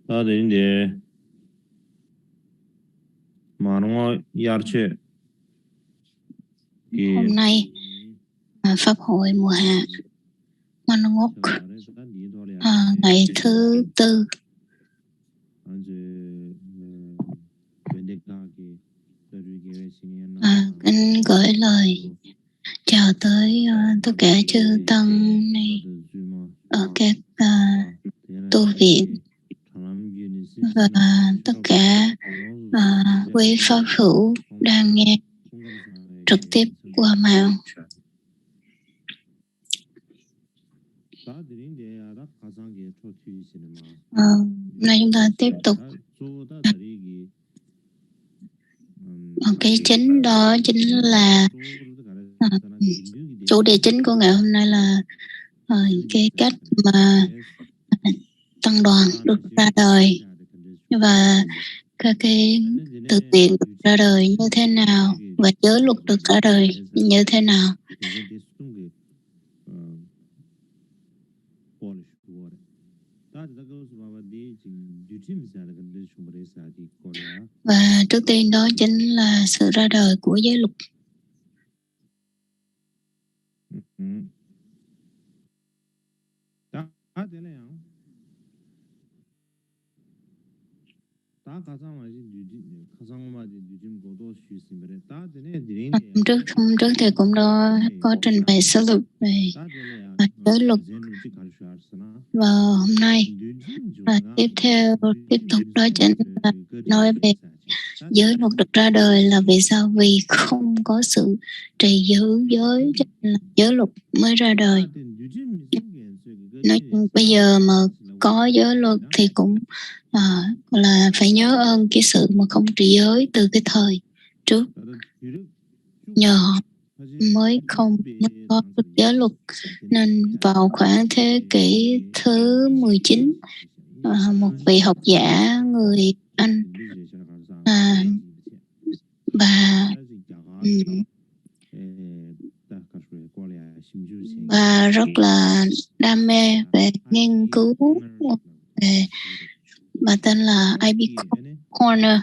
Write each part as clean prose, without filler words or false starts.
다들 이제 많은 yarche Hôm nay Pháp hội mùa hạ Manongok ngày thứ tư, kính gửi lời chào tới tất cả chư tăng ni ở các tu viện và tất cả quý pháp hữu đang nghe trực tiếp qua mạng. Nay chúng ta tiếp tục cái chính đó chính là chủ đề chính của ngày hôm nay là cái cách mà tăng đoàn được ra đời và các cái tự viện được ra đời như thế nào và giới luật được ra đời như thế nào. Và trước tiên đó chính là sự ra đời của giới luật. Hôm trước thì cũng đã có trình bày sơ lược về giới luật, và hôm nay tiếp tục đó chính là nói về giới luật được ra đời là vì sao? Vì không có sự trì giữ giới cho nên là giới luật mới ra đời. Nói bây giờ mà có giới luật thì cũng là phải nhớ ơn cái sự mà không trì giới từ cái thời trước, nhờ họ mới không có được giới luật. Nên vào khoảng thế kỷ thứ 19, một vị học giả người Anh và rất là đam mê về nghiên cứu về, bà tên là I.B. Corner.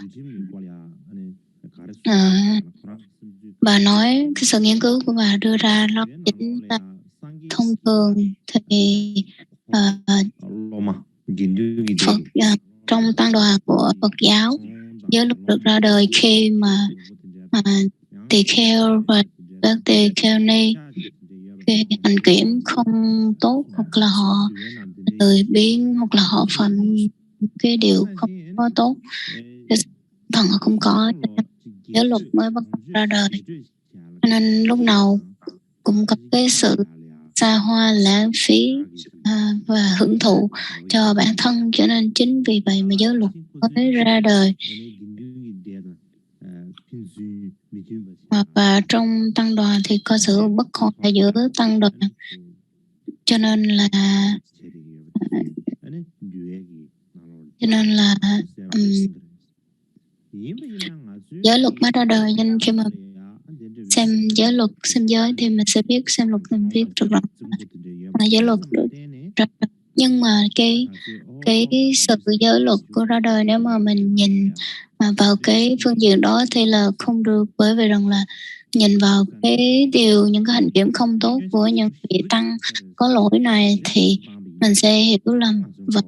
Bà nói cái sự nghiên cứu của bà đưa ra nó chính là thông thường thì trong tăng đoàn của Phật giáo, giới luật được ra đời khi mà tỳ kheo và các tỳ kheo ni cái hành kiểm không tốt, hoặc là họ lười biếng, hoặc là họ phạm cái điều không có tốt, cái thần họ không có, giới luật mới bắt đầu ra đời. Cho nên lúc nào cũng có cái sự xa hoa lãng phí và hưởng thụ cho bản thân, cho nên chính vì vậy mà giới luật mới ra đời. Và trong tăng đoàn thì có sự bất hòa giữa tăng đoàn, cho nên là giới luật mới ra đời. Nên khi mà xem giới luật, xem giới thì mình sẽ biết, xem luật thì mình biết được rằng là giới luật được ra đời. Nhưng mà cái sự giới luật của ra đời, nếu mà mình nhìn vào cái phương diện đó thì là không được, bởi vì rằng là nhìn vào cái điều, những cái hành kiểm không tốt của những vị tăng có lỗi này thì mình sẽ hiểu lầm, và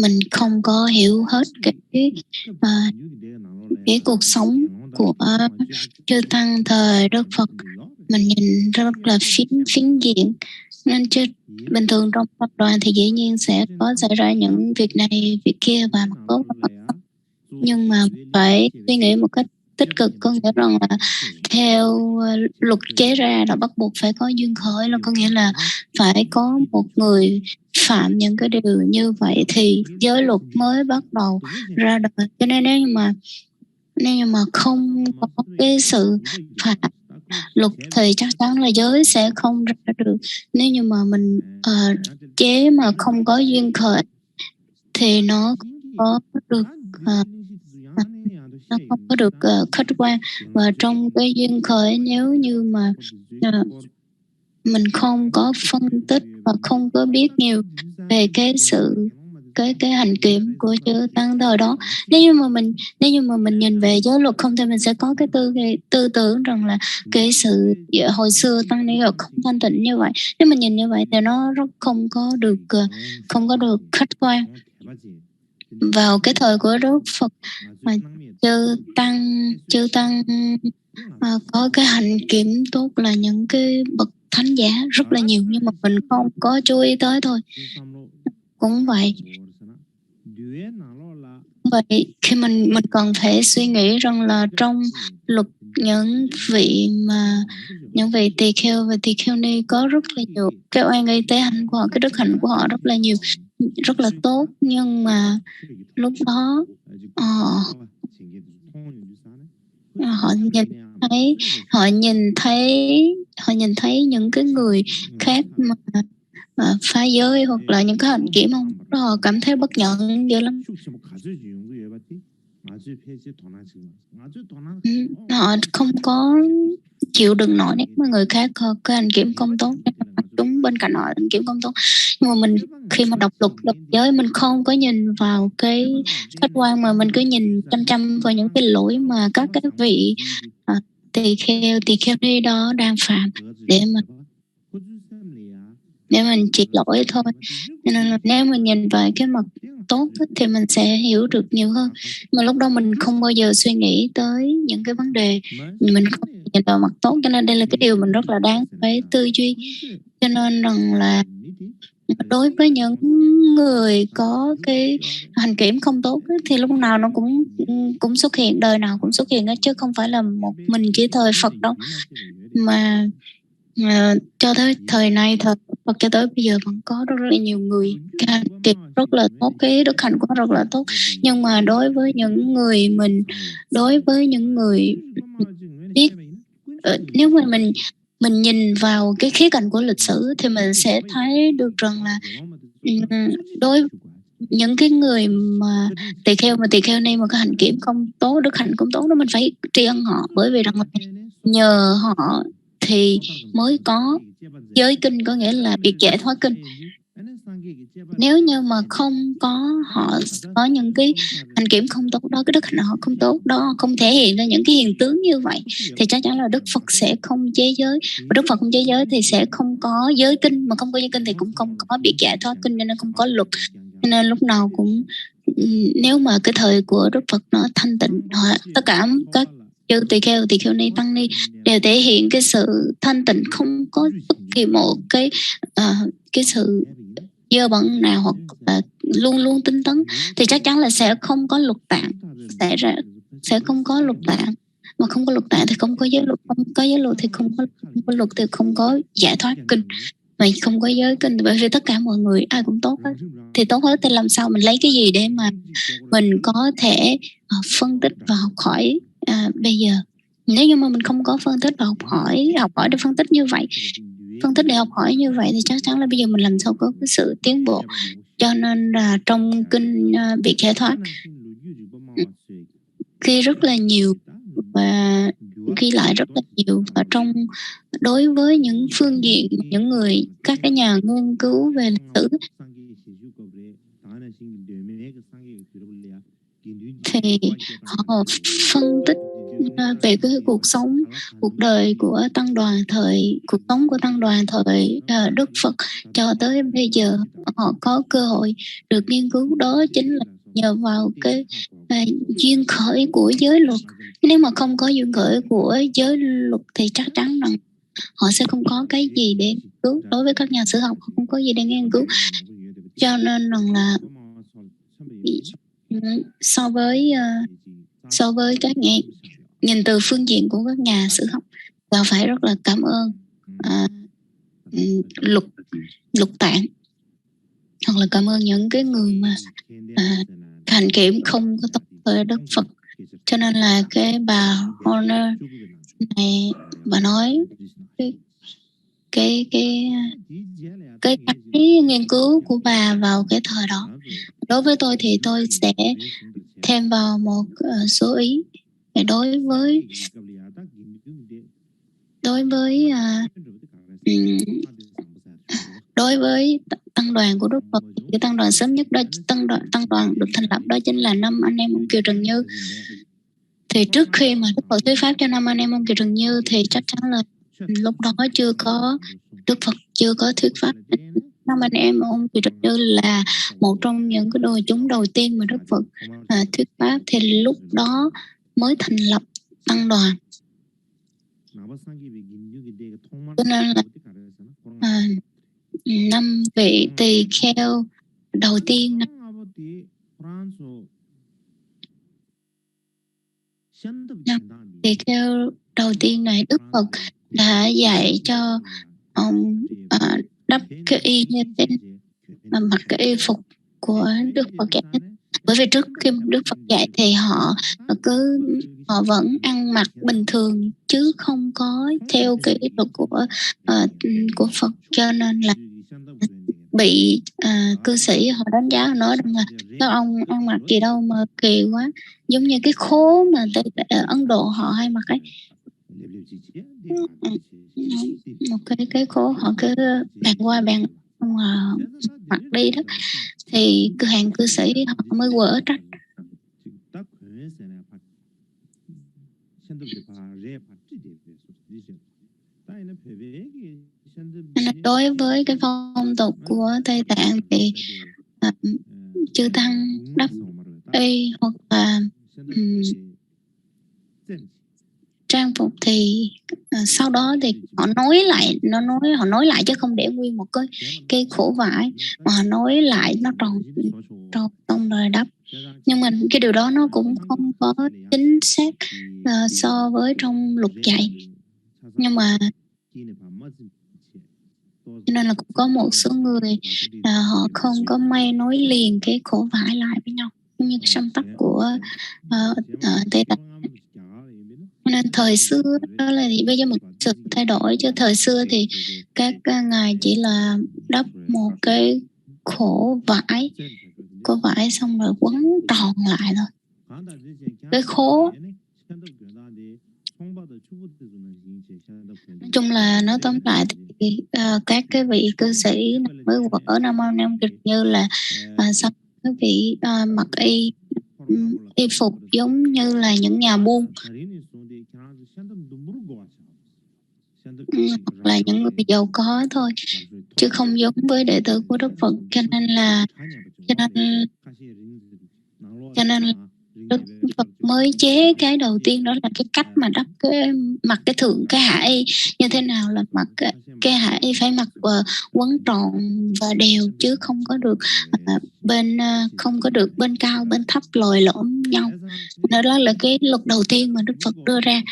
mình không có hiểu hết cái cuộc sống của chư tăng thời Đức Phật. Mình nhìn rất là phiến diện, nên chứ bình thường trong tập đoàn thì dĩ nhiên sẽ có xảy ra những việc này việc kia và mặt tốt, nhưng mà phải suy nghĩ một cách tích cực, có nghĩa rằng là theo luật chế ra là bắt buộc phải có duyên khởi, là có nghĩa là phải có một người phạm những cái điều như vậy thì giới luật mới bắt đầu ra đời. Cho nên nếu như mà không có cái sự phạm luật thì chắc chắn là giới sẽ không ra được. Nếu như mà mình chế mà không có duyên khởi thì nó có được nó không có được khách quan. Và trong cái duyên khởi, nếu như mà mình không có phân tích và không có biết nhiều về cái sự cái hành kiểm của chư tăng thời đó. Nếu như mà mình nhìn về giới luật không thì mình sẽ có cái tư tưởng rằng là cái sự hồi xưa tăng ni là không thanh tịnh như vậy. Nếu mình nhìn như vậy thì nó rất không có được khách quan. Vào cái thời của Đức Phật mà chư tăng có cái hành kiểm tốt là những cái bậc thánh giả rất là nhiều, nhưng mà mình không có chú ý tới thôi. Cũng vậy, khi mình cần phải suy nghĩ rằng là trong luật những vị tỳ kheo và tỳ kheo ni có rất là nhiều cái oai nghi tế hạnh của họ, cái đức hạnh của họ rất là nhiều, rất là tốt, nhưng mà lúc đó họ nhìn thấy những cái người khác mà phá giới hoặc là những cái hành kiểm không, họ cảm thấy bất nhận dữ lắm. Họ không có chịu đựng nổi nếu mà người khác có cái hành kiểm không tốt, chúng bên cạnh họ hành kiểm không tốt. Nhưng mà mình khi mà đọc luật giới, mình không có nhìn vào cái khách quan, mà mình cứ nhìn chăm vào những cái lỗi mà các cái vị tỳ kheo ni đó đang phạm để mình chỉ lỗi thôi. Nên là nếu mình nhìn vào cái mặt tốt thì mình sẽ hiểu được nhiều hơn, mà lúc đó mình không bao giờ suy nghĩ tới những cái vấn đề, mình không nhìn vào mặt tốt, cho nên đây là cái điều mình rất là đáng phải tư duy. Cho nên rằng là đối với những người có cái hành kiểm không tốt thì lúc nào nó cũng xuất hiện, đời nào cũng xuất hiện đó, chứ không phải là một mình chỉ thời Phật đâu, mà cho tới thời nay, thời Phật cho tới bây giờ vẫn có rất là nhiều người cái hành kiểm rất là tốt, cái đức hạnh của nó rất là tốt. Nhưng mà đối với những người biết, nếu mà mình nhìn vào cái khía cạnh của lịch sử thì mình sẽ thấy được rằng là đối những cái người mà tỳ kheo ni mà cái hành kiểm không tốt, đức hạnh không tốt đó, mình phải tri ân họ, bởi vì rằng nhờ họ thì mới có giới kinh, có nghĩa là việc giải thoát kinh. Nếu như mà không có họ, có những cái hành kiểm không tốt đó, cái đức hạnh họ không tốt đó, không thể hiện ra những cái hiện tướng như vậy, thì chắc chắn là Đức Phật sẽ không chế giới. Và Đức Phật không chế giới thì sẽ không có giới kinh, mà không có giới kinh thì cũng không có việc giải thoát kinh, nên nó không có luật. Cho nên lúc nào cũng, nếu mà cái thời của Đức Phật nó thanh tịnh, tất cả các chư tỳ kheo ni, tăng ni đều thể hiện cái sự thanh tịnh, không có bất kỳ một cái sự dơ bẩn nào, hoặc là luôn luôn tinh tấn, thì chắc chắn là sẽ không có luật tạng xảy ra, sẽ không có luật tạng. Mà không có luật tạng thì không có giới luật, không có giới luật thì không có luật, thì không có giải thoát kinh, mà không có giới kinh, bởi vì tất cả mọi người ai cũng tốt hết. Thì tốt hết thì làm sao mình lấy cái gì để mà mình có thể phân tích và học hỏi bây giờ? Nếu như mà mình không có phân tích và học hỏi để phân tích như vậy, phân tích để học hỏi như vậy, thì chắc chắn là bây giờ mình làm sao có cái sự tiến bộ. Cho nên là trong kinh việc giải thoát ghi rất là nhiều và ghi lại rất là nhiều, và trong đối với những phương diện các cái nhà nghiên cứu về lịch sử thì họ phân tích về cái cuộc đời của tăng đoàn cuộc sống của tăng đoàn thời Đức Phật cho tới bây giờ. Họ có cơ hội được nghiên cứu, đó chính là nhờ vào cái duyên khởi của giới luật. Nếu mà không có duyên khởi của giới luật thì chắc chắn rằng họ sẽ không có cái gì để nghiên cứu. Đối với các nhà sử học, họ không có gì để nghiên cứu. Cho nên rằng là so với các nhìn từ phương diện của các nhà sử học, và phải rất là cảm ơn lục tạng, hoặc là cảm ơn những cái người mà hành kiểm không có tốt với Đức Phật. Cho nên là cái bà Horner này, bà nói cái nghiên cứu của bà vào cái thời đó, đối với tôi thì tôi sẽ thêm vào một số ý. Đối với tăng đoàn của Đức Phật. Cái tăng đoàn sớm nhất đó, tăng đoàn được thành lập đó chính là năm anh em ông Kiều Trần Như. Thì trước khi mà Đức Phật thuyết pháp cho năm anh em ông Kiều Trần Như thì chắc chắn là lúc đó chưa có Đức Phật chưa có thuyết pháp. Năm anh em ông Kiều Trần Như là một trong những cái đội chúng đầu tiên mà Đức Phật thuyết pháp, thì lúc đó mới thành lập tăng đoàn. Cho nên là năm vị tỳ kheo đầu tiên tỳ kheo đầu tiên này Đức Phật đã dạy cho ông đắp cái y như thế, mặc cái y phục của Đức Phật dạy. Bởi vì trước khi Đức Phật dạy thì họ vẫn ăn mặc bình thường chứ không có theo cái ý luật của Phật, cho nên là bị cư sĩ họ đánh giá, họ nói rằng là các ông ăn mặc gì đâu mà kỳ quá, giống như cái khố mà ở Ấn Độ họ hay mặc ấy, một cái khố họ cứ bàn qua bàn mặc đi đó, thì cửa hàng cư sĩ họ mới quở trách. Nên đối với cái phong tục của Tây Tạng thì chư tăng đắp y hoặc là trang phục thì sau đó thì họ nối lại chứ không để nguyên một cái khổ vải, mà họ nối lại nó tròn xong rồi đắp. Nhưng mà cái điều đó nó cũng không có chính xác so với trong luật dạy, nhưng mà cho nên là cũng có một số người họ không có may nối liền cái khổ vải lại với nhau, giống như cái sâm tắc của Tây Tạng. Nên thời xưa đó là bây giờ một sự thay đổi, chứ thời xưa thì các ngài chỉ là đắp một cái khổ vải xong rồi quấn tròn lại thôi. Cái khố nói chung là nói tóm lại thì các cái vị cư sĩ mới vỡ Nam Mô Nam Kiệt Như là sau cái vị mặc y phục giống như là những nhà buôn hoặc là những người giàu có thôi, chứ không giống với đệ tử của Đức Phật. Cho nên là Đức Phật mới chế cái đầu tiên, đó là cái cách mà đắp mặc cái thượng cái hạ y như thế nào, là mặc cái hạ y phải mặc quấn tròn và đều, chứ không có được bên cao bên thấp lồi lõm nhau. Đó là cái luật đầu tiên mà Đức Phật đưa ra.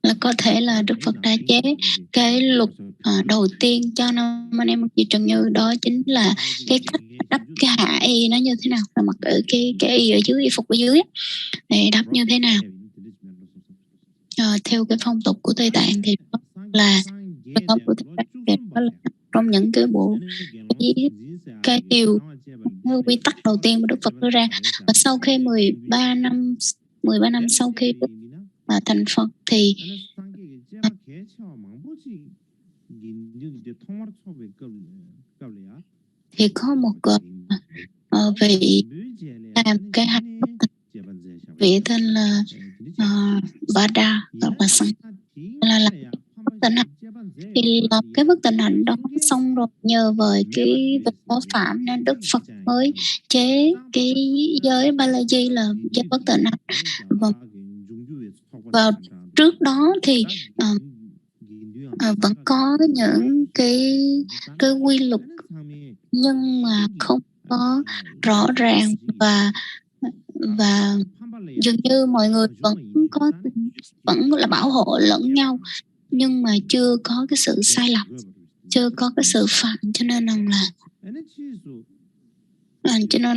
Là có thể là Đức Phật đã chế cái luật đầu tiên cho năm anh em chị Trần Như, đó chính là cái cách đắp cái hạ y nó như thế nào, là mặc ở cái y ở dưới, y phục ở dưới để đắp như thế nào. Theo cái phong tục của Tây Tạng thì đó là trong những cái bộ cái điều quy tắc đầu tiên mà Đức Phật đưa ra. Và sau khi 13 năm sau khi thành Phật thì có một vị làm cái hành bất tịnh, vị tên là Bada và Sang là làm bất tịnh hạnh. Thì làm cái bất tịnh hạnh đó xong rồi, nhờ vào cái việc có phạm nên Đức Phật mới chế cái giới Balaji là giới bất tịnh hạnh. Và trước đó thì vẫn có những cái quy luật, nhưng mà không có rõ ràng, và dường như mọi người vẫn là bảo hộ lẫn nhau, nhưng mà chưa có cái sự sai lầm, chưa có cái sự phạm, cho nên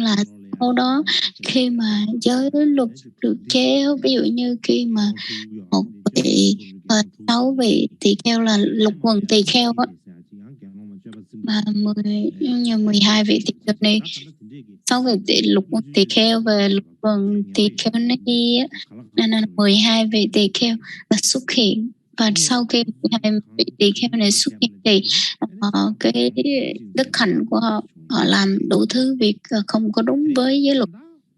là sau đó khi mà giới luật được chế, ví dụ như khi mà một vị 6 vị tỳ kheo là lục quần tỳ kheo á, mà 12 vị tỳ kheo này, 6 vị lục quần tỳ kheo và lục quần tỳ kheo này á, nên là 12 vị tỳ kheo là xuất hiện và sau khi hai vị tỳ kheo này xuất hiện thì cái đức hạnh của họ làm đủ thứ việc không có đúng với giới luật,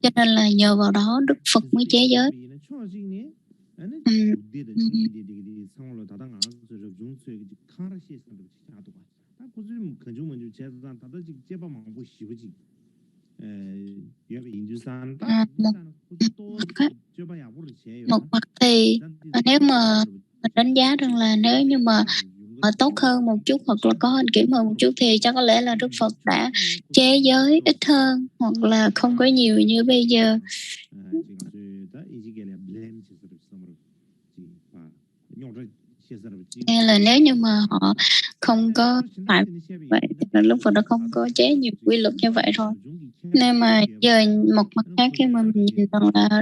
cho nên là nhờ vào đó Đức Phật mới chế giới. Một mặt thì nếu mà mình đánh giá rằng là nếu như mà tốt hơn một chút hoặc là có hình kiểm hơn một chút thì chắc có lẽ là Đức Phật đã chế giới ít hơn hoặc là không có nhiều như bây giờ. Hay là nếu như mà họ không có phải vậy thì là Đức Phật đã không có chế nhiều quy luật như vậy rồi. Nên mà giờ một mặt khác khi mà mình nhìn rằng là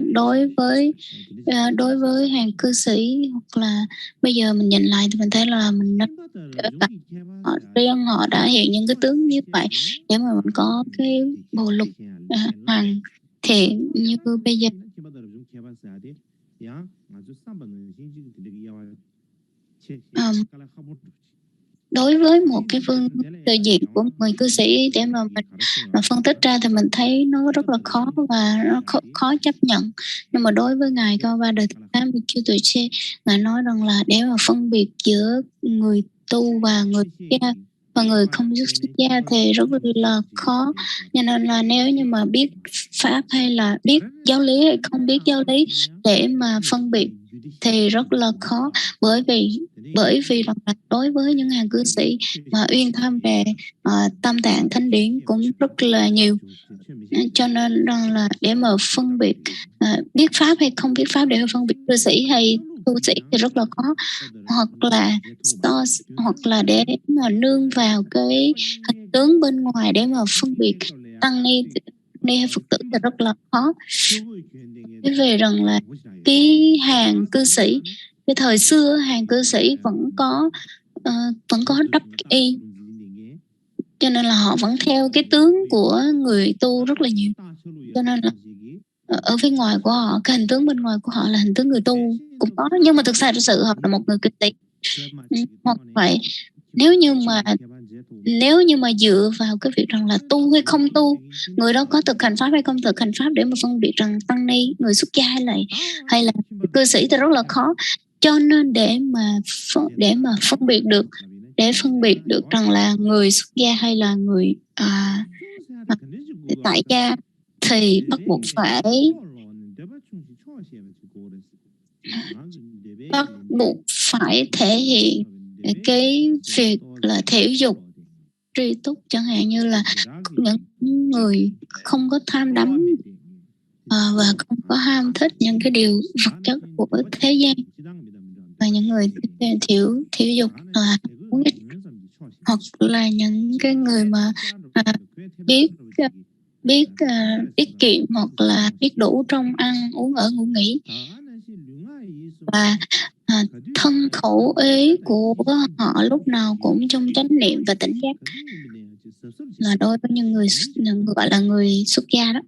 đối với hàng cư sĩ hoặc là bây giờ mình nhìn lại thì mình thấy là mình riêng họ đã hiện những cái tướng như vậy để mà mình có cái bộ luật hoàn thiện như bây giờ. Đối với một cái phương tự diện của người cư sĩ để mà mình phân tích ra thì mình thấy nó rất là khó và nó khó chấp nhận. Nhưng mà đối với Ngài Cao Ba Đời Thích Ca Mâu Ni Tuệ Che, Ngài nói rằng là để mà phân biệt giữa người tu và người xuất gia và người không xuất gia thì rất là khó. Cho nên là nếu như mà biết pháp hay là biết giáo lý hay không biết giáo lý để mà phân biệt thì rất là khó, bởi vì rằng là đối với những hàng cư sĩ mà uyên thâm về tam tạng thánh điển cũng rất là nhiều, cho nên rằng là để mà phân biệt biết pháp hay không biết pháp để phân biệt cư sĩ hay tu sĩ thì rất là khó, hoặc là để mà nương vào cái hình tướng bên ngoài để mà phân biệt tăng ni hay Phật tử thì rất là khó. Bởi vì rằng là cái hàng cư sĩ cái thời xưa hàng cư sĩ vẫn có đắp y, cho nên là họ vẫn theo cái tướng của người tu rất là nhiều, cho nên là ở phía ngoài của họ cái hình tướng bên ngoài của họ là hình tướng người tu cũng có, nhưng mà thực sự họ là một người cư sĩ. Hoặc vậy nếu như mà dựa vào cái việc rằng là tu hay không tu, người đó có thực hành pháp hay không thực hành pháp để mà phân biệt rằng tăng ni người xuất gia hay là cư sĩ thì rất là khó. Cho nên để mà phân biệt được rằng là người xuất gia hay là người tại gia thì bắt buộc phải thể hiện cái việc là thể dục tri túc, chẳng hạn như là những người không có tham đắm và không có ham thích những cái điều vật chất của thế gian, và những người thiểu dục uống ít, hoặc là những cái người mà biết tiết kiệm hoặc là biết đủ trong ăn uống ở ngủ nghỉ, và thân khẩu ý của họ lúc nào cũng trong chánh niệm và tỉnh giác, là đối với những người gọi là người xuất gia đó.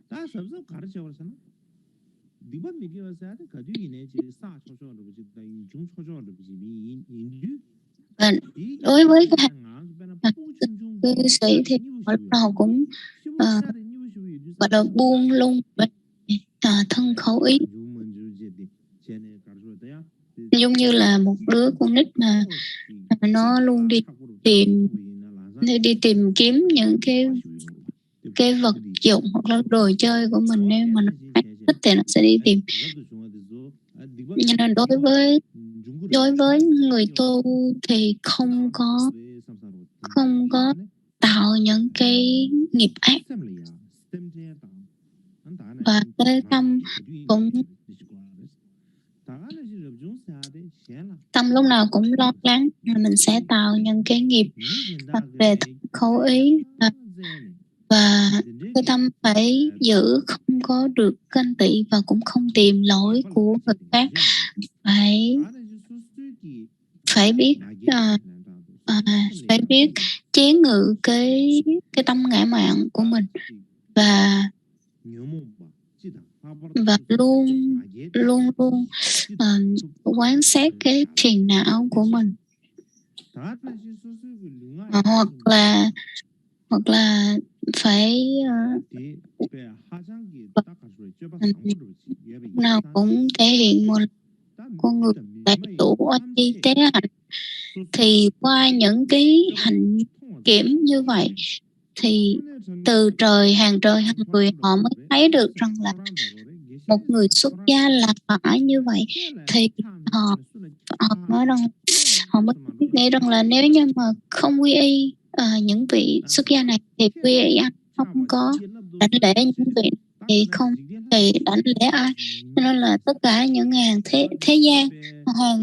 Và đối với cái cư sĩ thì họ lúc nào cũng gọi là buông lung thân khẩu ý, giống như là một đứa con nít mà nó luôn đi tìm kiếm những cái vật dụng hoặc là đồ chơi của mình, nếu mà nó thích thì nó sẽ đi tìm. Cho nên đối với người tu thì không có tạo những cái nghiệp ác, và cái tâm lúc nào cũng lo lắng là mình sẽ tạo những cái nghiệp về khẩu ý, và cái tâm phải giữ không có được ganh tị và cũng không tìm lỗi của người khác, phải biết chế ngự cái tâm ngã mạn của mình, và và luôn luôn luôn quán xét cái phiền não của mình. Hoặc là phải nào cũng thể hiện một con người đầy đủ oai tế hạnh. Thì qua những cái hạnh kiểm như vậy thì từ hàng trời hàng người họ mới thấy được rằng là một người xuất gia là phải như vậy. Thì họ nói rằng họ mới nghĩ rằng là nếu như mà không quy y những vị xuất gia này thì quy y không có đảnh lễ những vị thì không thì đảnh lễ ai. Cho nên là tất cả những hàng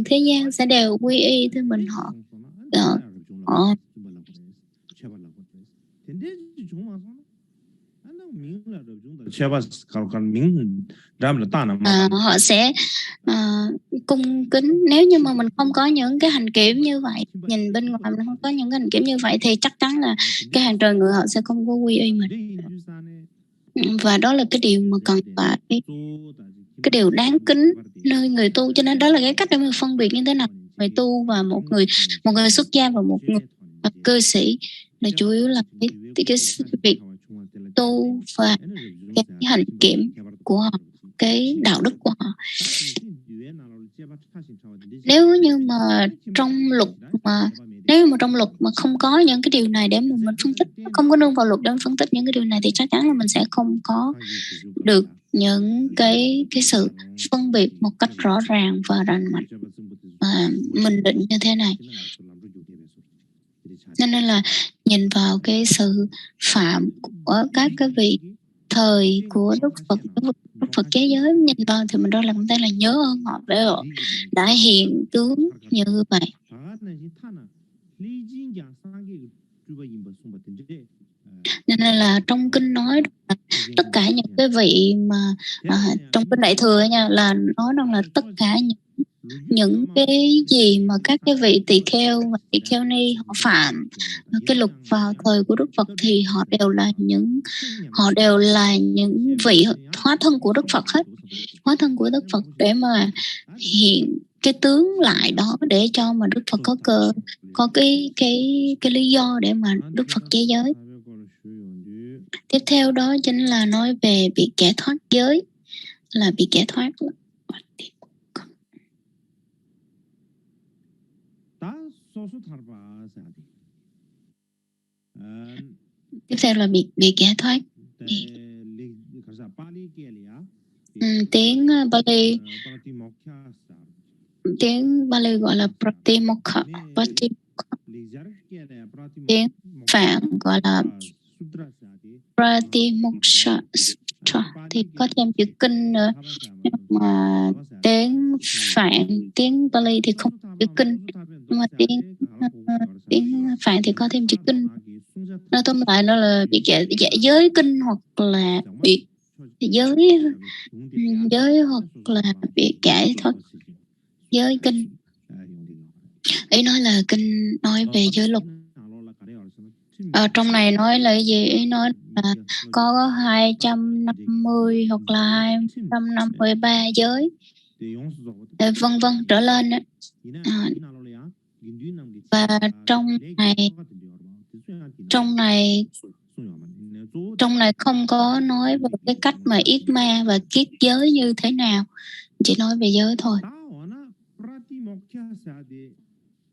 thế gian sẽ đều quy y thì mình họ họ sẽ cung kính. Nếu như mà mình không có những cái hành kiểm như vậy, nhìn bên ngoài mình không có những cái hành kiểm như vậy thì chắc chắn là cái hàng trời người họ sẽ không có quy y mình. Và đó là cái điều mà cần phải, cái điều đáng kính nơi người tu. Cho nên đó là cái cách để mình phân biệt như thế nào người tu và một người xuất gia và một người cư sĩ, là chủ yếu là cái việc tu và cái hành kiểm của họ, cái đạo đức của họ. Nếu như mà trong luật mà không có những cái điều này để mình phân tích, không có nương vào luật để mình phân tích những cái điều này thì chắc chắn là mình sẽ không có được những cái sự phân biệt một cách rõ ràng và rành mạch và mình định như thế này. Nên là nhìn vào cái sự phạm của các cái vị thời của Đức Phật thế giới, nhìn vào thì mình đôi lòng tay là nhớ ơn họ để họ đã hiện tướng như vậy. Nên là trong kinh nói tất cả những cái vị mà trong kinh Đại Thừa nha, là nói rằng là tất cả những cái gì mà các cái vị tỳ kheo và tỳ kheo ni họ phạm cái luật vào thời của Đức Phật thì họ đều là những vị hóa thân của Đức Phật hết, hóa thân của Đức Phật để mà hiện cái tướng lại đó để cho mà Đức Phật có cái lý do để mà Đức Phật chế giới. Tiếp theo đó chính là nói về việc giải thoát giới, là việc giải thoát. Tiếp theo là việc giải thoát. Tiếng Bali gọi là Pratimokha. Tiếng Phạn gọi là Pratimoksha thì có thêm chữ kinh nữa, nhưng mà tiếng Phạn, tiếng Bali thì không có chữ kinh, nhưng mà tiếng Phạn thì có thêm chữ kinh. Nói tóm lại đó là việc giải giới kinh hoặc là việc giới hoặc là việc giải thoát giới kinh. Ý nói là kinh nói về giới luật. Ở trong này nói là cái gì? Ý nói là có 250 hoặc là 253 giới, vân vân trở lên đó. Và trong này không có nói về cái cách mà yết ma và kiết giới như thế nào, chỉ nói về giới thôi.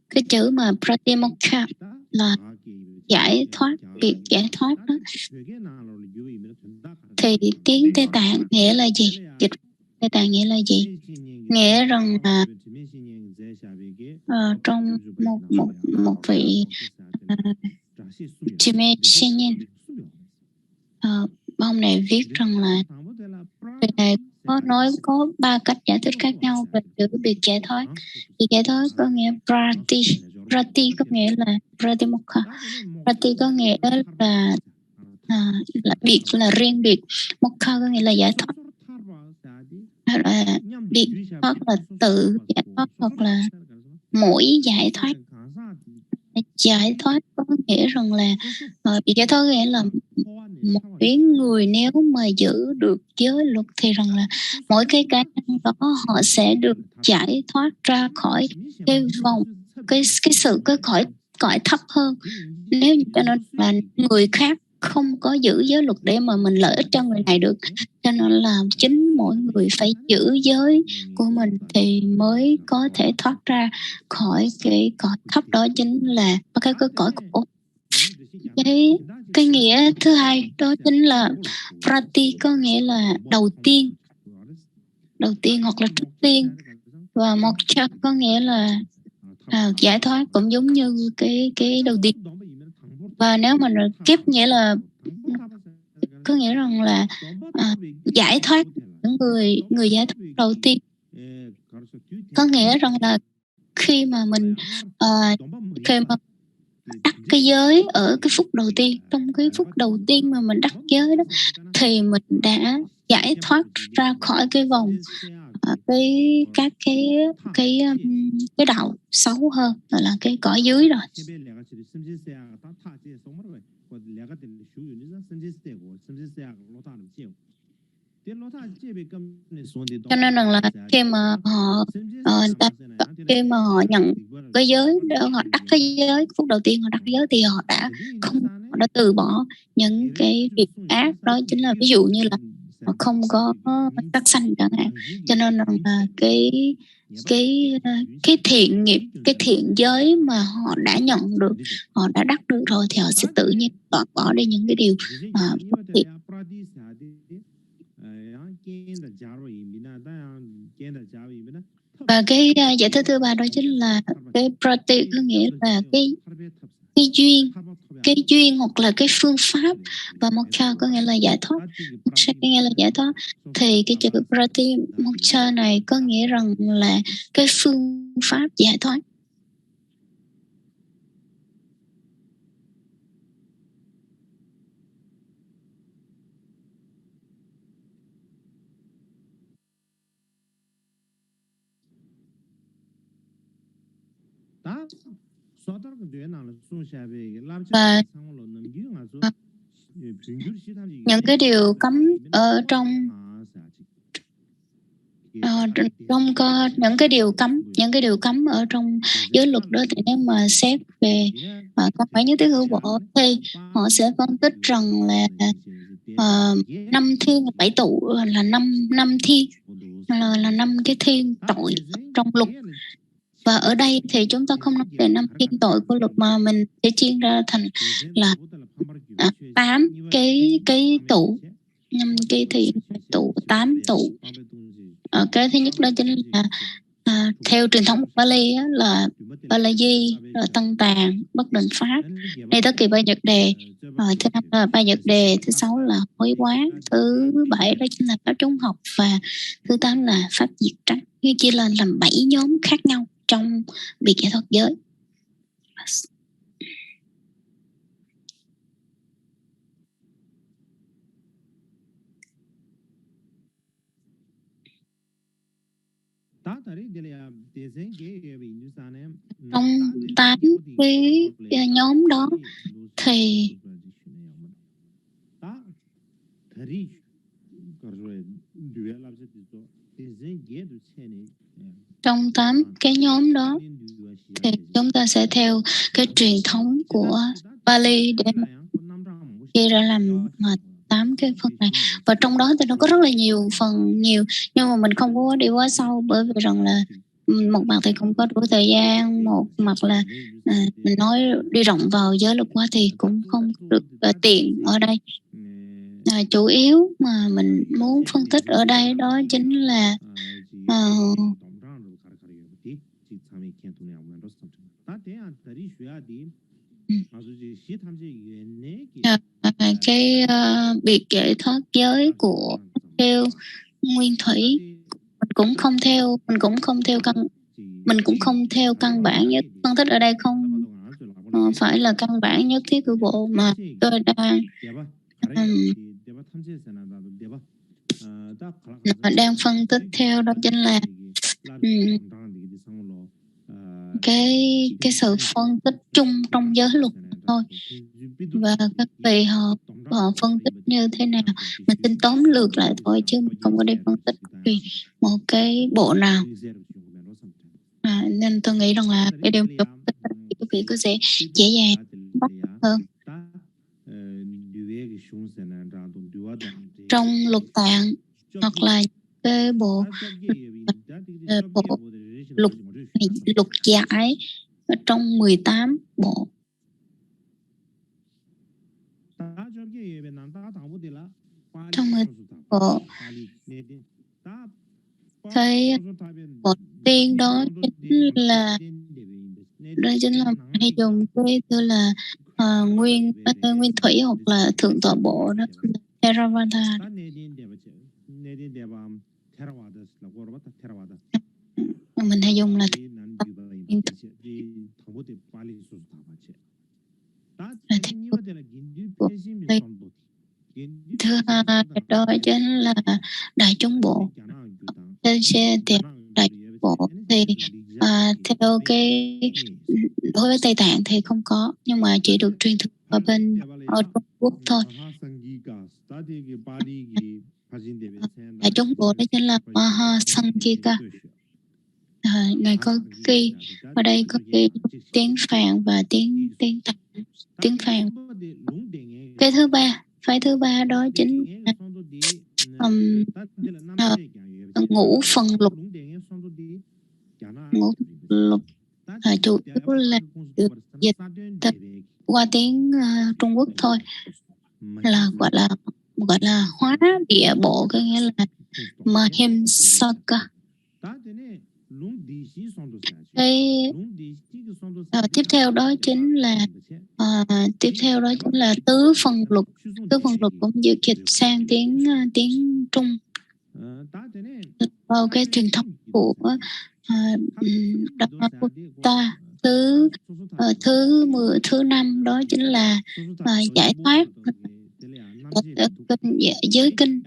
Cái chữ mà Pratimokha là giải thoát, việc giải thoát đó. Thì tiếng Tây Tạng nghĩa là gì? Dịch Tây Tạng nghĩa là gì? Nghĩa rằng là trong một vị Chime Shenyin, ông này viết rằng là vị này có 3 cách giải thích khác nhau về chữ việc giải thoát. Việc giải thoát có nghĩa Prati có nghĩa là Pratimokha. Prati có nghĩa là biệt, là riêng biệt. Mokha có nghĩa là giải thoát, là biệt thoát là tự giải thoát, hoặc là mỗi giải thoát. Giải thoát có nghĩa rằng là việc giải thoát nghĩa là mỗi người nếu mà giữ được giới luật thì rằng là mỗi cái cá nhân đó họ sẽ được giải thoát ra khỏi cái vòng cái sự cái cõi thấp hơn. Nếu như cho nên là người khác không có giữ giới luật để mà mình lợi ích cho người này được, cho nên là chính mỗi người phải giữ giới của mình thì mới có thể thoát ra khỏi cái cõi thấp, đó chính là cái cõi khổ. Cái nghĩa thứ hai đó chính là prati, có nghĩa là đầu tiên hoặc là trước tiên, và moksha có nghĩa là giải thoát, cũng giống như cái đầu tiên. Và nếu mà kiếp nghĩa là có nghĩa rằng là giải thoát những người giải thoát đầu tiên, có nghĩa rằng là khi mà mình đắc cái giới ở cái phút đầu tiên, trong cái phút đầu tiên mà mình đắc giới đó thì mình đã giải thoát ra khỏi cái vòng các cái đạo xấu hơn, gọi là cái cõi dưới rồi. Cho nên rằng là khi mà họ nhận cái giới đó, họ đắc cái giới phút đầu tiên, họ đắc cái giới thì họ đã từ bỏ những cái việc ác, đó chính là ví dụ như là họ không có sát sanh chẳng hạn. Cho nên là cái thiện nghiệp, cái thiện giới mà họ đã nhận được, họ đã đắc được rồi thì họ sẽ tự nhiên bỏ đi những cái điều bất thiện. Và cái giải thích thứ ba đó chính là cái prati, có nghĩa là cái duyên hoặc là cái phương pháp, và moksha có nghĩa là giải thoát. Moksha có nghĩa là giải thoát, thì cái chữ prati moksha này có nghĩa rằng là cái phương pháp giải thoát. Và những cái điều cấm ở trong những cái điều cấm ở trong giới luật đó, thì nếu mà xét về căn bản nhất thiết hữu bộ thì họ sẽ phân tích rằng là 5 thiên 7 tụ là năm thiên, là 5 cái thiên tội trong luật. Và ở đây thì chúng ta không nói về 5 thiên tội của luật, mà mình sẽ chia ra thành là 8 cái tụ, 5 cái thiên tụ, 8 tụ. Cái thứ nhất đó chính là theo truyền thống của Bali là Balaji, Tăng Tàn, Bất Định Pháp, đây tất kỳ ba nhật đề, thứ năm là ba nhật đề, thứ sáu là hối quán, thứ bảy đó chính là pháp trung học, và thứ 8 là pháp diệt trắng. Như chia lên làm 7 nhóm khác nhau trong việc giải thoát giới. Trong 8 cái nhóm đó thì trong 8 cái nhóm đó thì chúng ta sẽ theo cái truyền thống của Bali để chia ra làm 8 cái phần này. Và trong đó thì nó có rất là nhiều phần, nhưng mà mình không có đi quá sâu, bởi vì rằng là một mặt thì không có đủ thời gian, một mặt là mình nói đi rộng vào giới luật quá thì cũng không được tiện ở đây. Chủ yếu mà mình muốn phân tích ở đây đó chính là cái việc giải thoát giới của theo nguyên thủy, mình cũng không theo căn bản nhất. Phân tích ở đây không phải là căn bản nhất thiết của bộ, mà tôi đang phân tích theo đó chính là cái sự phân tích chung trong giới luật. thôi. Và các vị họ phân tích như thế nào, mình xin tóm lược lại thôi chứ mình không có đi phân tích vì một cái bộ nào. Nên tôi nghĩ rằng là cái điều mình phân tích thì các vị có sẽ dễ dàng bắt hơn. Trong lục tạng hoặc là cái bộ lục giải ở trong 18 bộ. Trong 18 bộ, cái bộ tiên đó chính là hay dùng cái từ là nguyên thủy hoặc là thượng tọa bộ, đó là Theravada. Mình hay dùng là thứ hai đó chính là đại chúng bộ. Đại chúng bộ thì theo cái đối với Tây Tạng thì không có, nhưng mà chỉ được truyền thừa ở Trung Quốc thôi. Đại chúng bộ đó chính là Mahasanghika. Ngài có ghi ở đây, có ghi tiếng Phạn và tiếng Phạn. Cái thứ ba, phái thứ ba đó chính là ngũ phần lục. Ngũ lục chủ yếu là được dịch qua tiếng Trung Quốc thôi, là gọi là hóa địa bộ, có nghĩa là Mahimsaka. Tiếp theo đó chính là tứ phần lục. Tứ phần lục cũng được dịch sang tiếng Trung vào cái truyền thống của ta. Thứ năm đó chính là giải thoát giới kinh,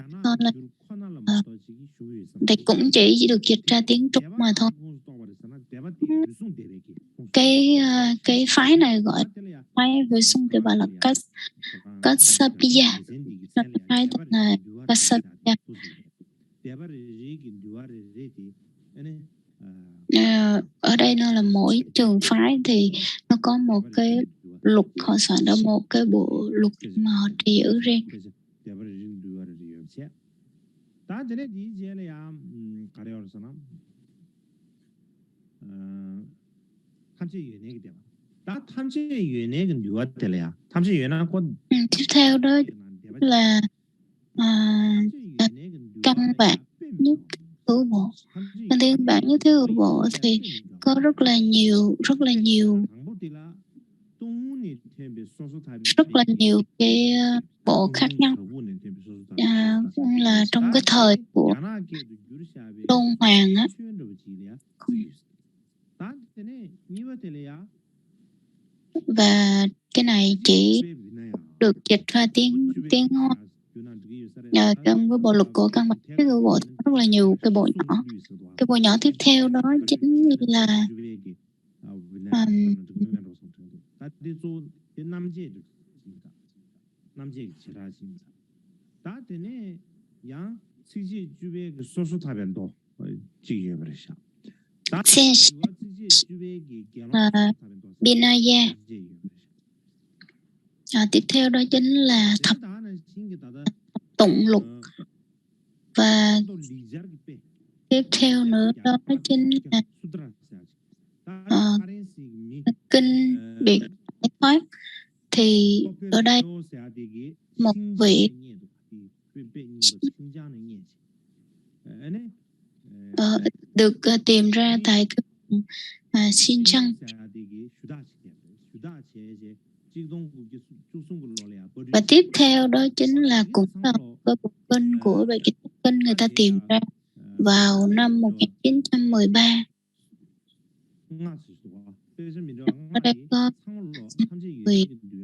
thì cũng chỉ được dịch ra tiếng Trung mà thôi. Cái phái này gọi phái với xung thì gọi là Kassapia. Phái tên là Kassapia. Ở đây nó là mỗi trường phái thì nó có một cái lục, họ soạn ra một cái bộ lục mà họ trì giữ riêng. Tiếp theo đó là căn bản nhất hữu bộ. Căn bản nhất hữu bộ thì có rất là nhiều cái bộ khác nhau, là trong cái thời của Tôn Hoàng á. Và cái này chỉ được dịch ra tiếng Hoa. Trong cái bộ lục của căn bản cái bộ rất là nhiều cái bộ nhỏ. Cái bộ nhỏ tiếp theo đó chính là Binaya. Tiếp theo đó chính là thập tụng lục. Và tiếp theo nữa đó chính là kinh biệt giải thoát. Thì ở đây một vị được tìm ra tại cái Xinjiang. Và tiếp theo đó chính là cũng là cái bộ kinh của bài kinh người ta tìm ra vào năm 1913. Ở đây có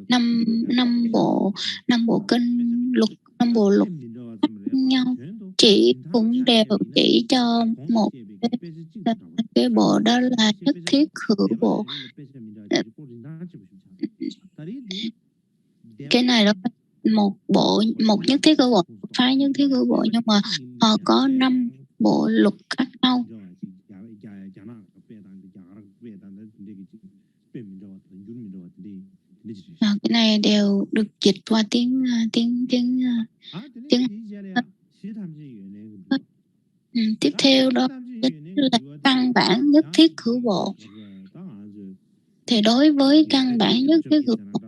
năm bộ kinh lục, 5 bộ lục khác nhau, cũng đều chỉ cho một cái bộ, đó là nhất thiết hữu bộ. Cái này đó một nhất thiết cử bộ, phái nhất thiết cử bộ, nhưng mà họ có 5 bộ luật khác nhau. Cái này đều được dịch qua tiếng tiếp theo đó là căn bản nhất thiết cử bộ. Thì đối với căn bản nhất thiết cử bộ,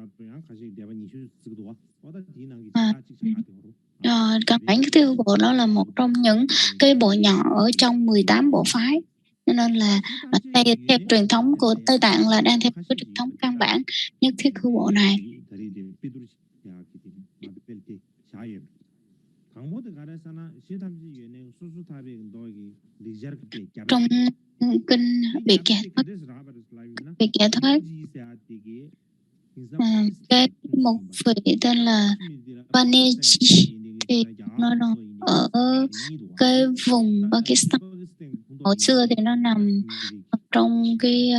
căn bản nhất thiết cử bộ đó là một trong những cái bộ nhỏ ở trong 18 bộ phái. Cho nên là theo truyền thống của Tây Tạng là đang theo cái truyền thống căn bản nhất thiết cử bộ này. Trong kinh Biệt Giải Thoát, cái một vị tên là Vaneji thì nói rằng ở cái vùng Pakistan hồi xưa thì nó nằm trong cái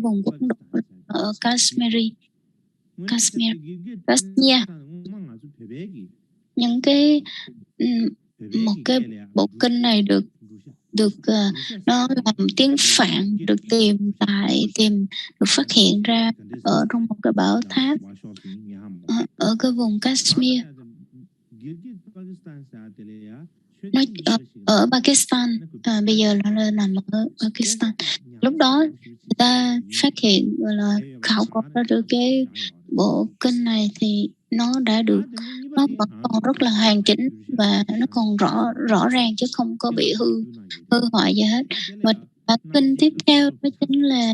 vùng quốc độ ở Kashmir. Những cái một cái bộ kinh này được nó làm tiếng Phạn, được được phát hiện ra ở trong một cái bảo tháp ở cái vùng Kashmir. Nó ở Pakistan, bây giờ là nằm ở Pakistan. Lúc đó người ta phát hiện là khảo cổ ra được cái bộ kinh này thì nó vẫn còn rất là hoàn chỉnh và nó còn rõ ràng chứ không có bị hư hoại gì hết. Và kinh tiếp theo đó chính là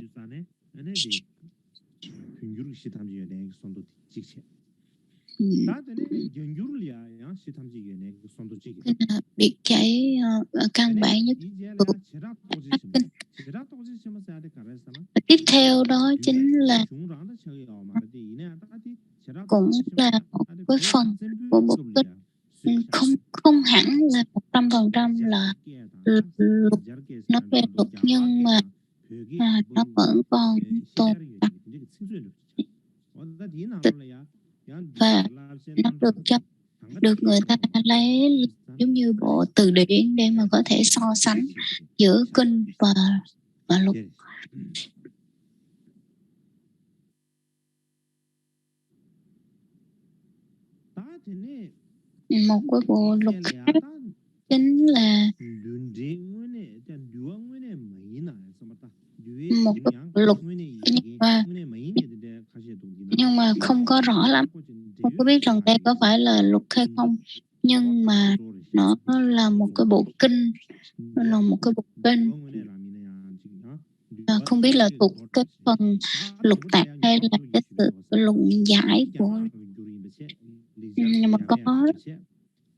biệt giải căn bản nhất của kinh. Tiếp theo đó chính là cũng là một cái phần của bộ kinh, không hẳn là 100% là luật, nói về luật, nhưng mà nó vẫn còn tồn tại và nó được người ta lấy giống như bộ từ điển để mà có thể so sánh giữa kinh và luật. Một cái bộ luật khác chính là một cái bộ luật nhưng mà không có rõ lắm, không có biết rằng đây có phải là luật hay không, nhưng mà nó là một cái bộ kinh, không biết là thuộc cái phần lục tạng hay là cái sự luận giải của, nhưng mà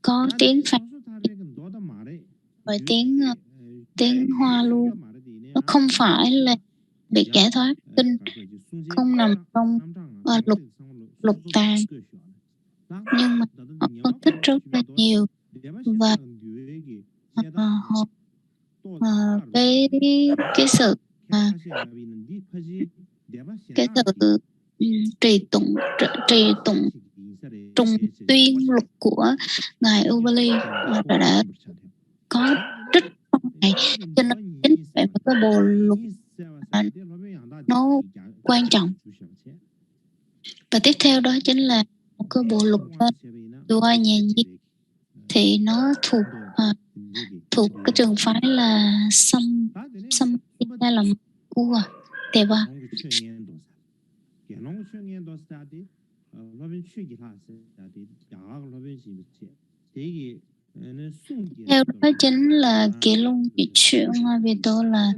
có tiếng Phạn và tiếng Hoa luôn. Nó không phải là Biệt Giải Thoát kinh, không nằm trong lục tạng, nhưng mà họ phân tích rất là nhiều và cái sự trì tụng trùng tuyên luật của ngài Ubali đã có trích trong này, cho nên chính vậy mà cái bộ luật nó quan trọng. Và tiếp theo đó chính là một cái bộ luật Dua Nhà Nhi, thì nó thuộc cái trường phái là Sam hay là Cua Tề Ba. Theo đó chính là Kỳ Lung Dị Chuyện về tôi là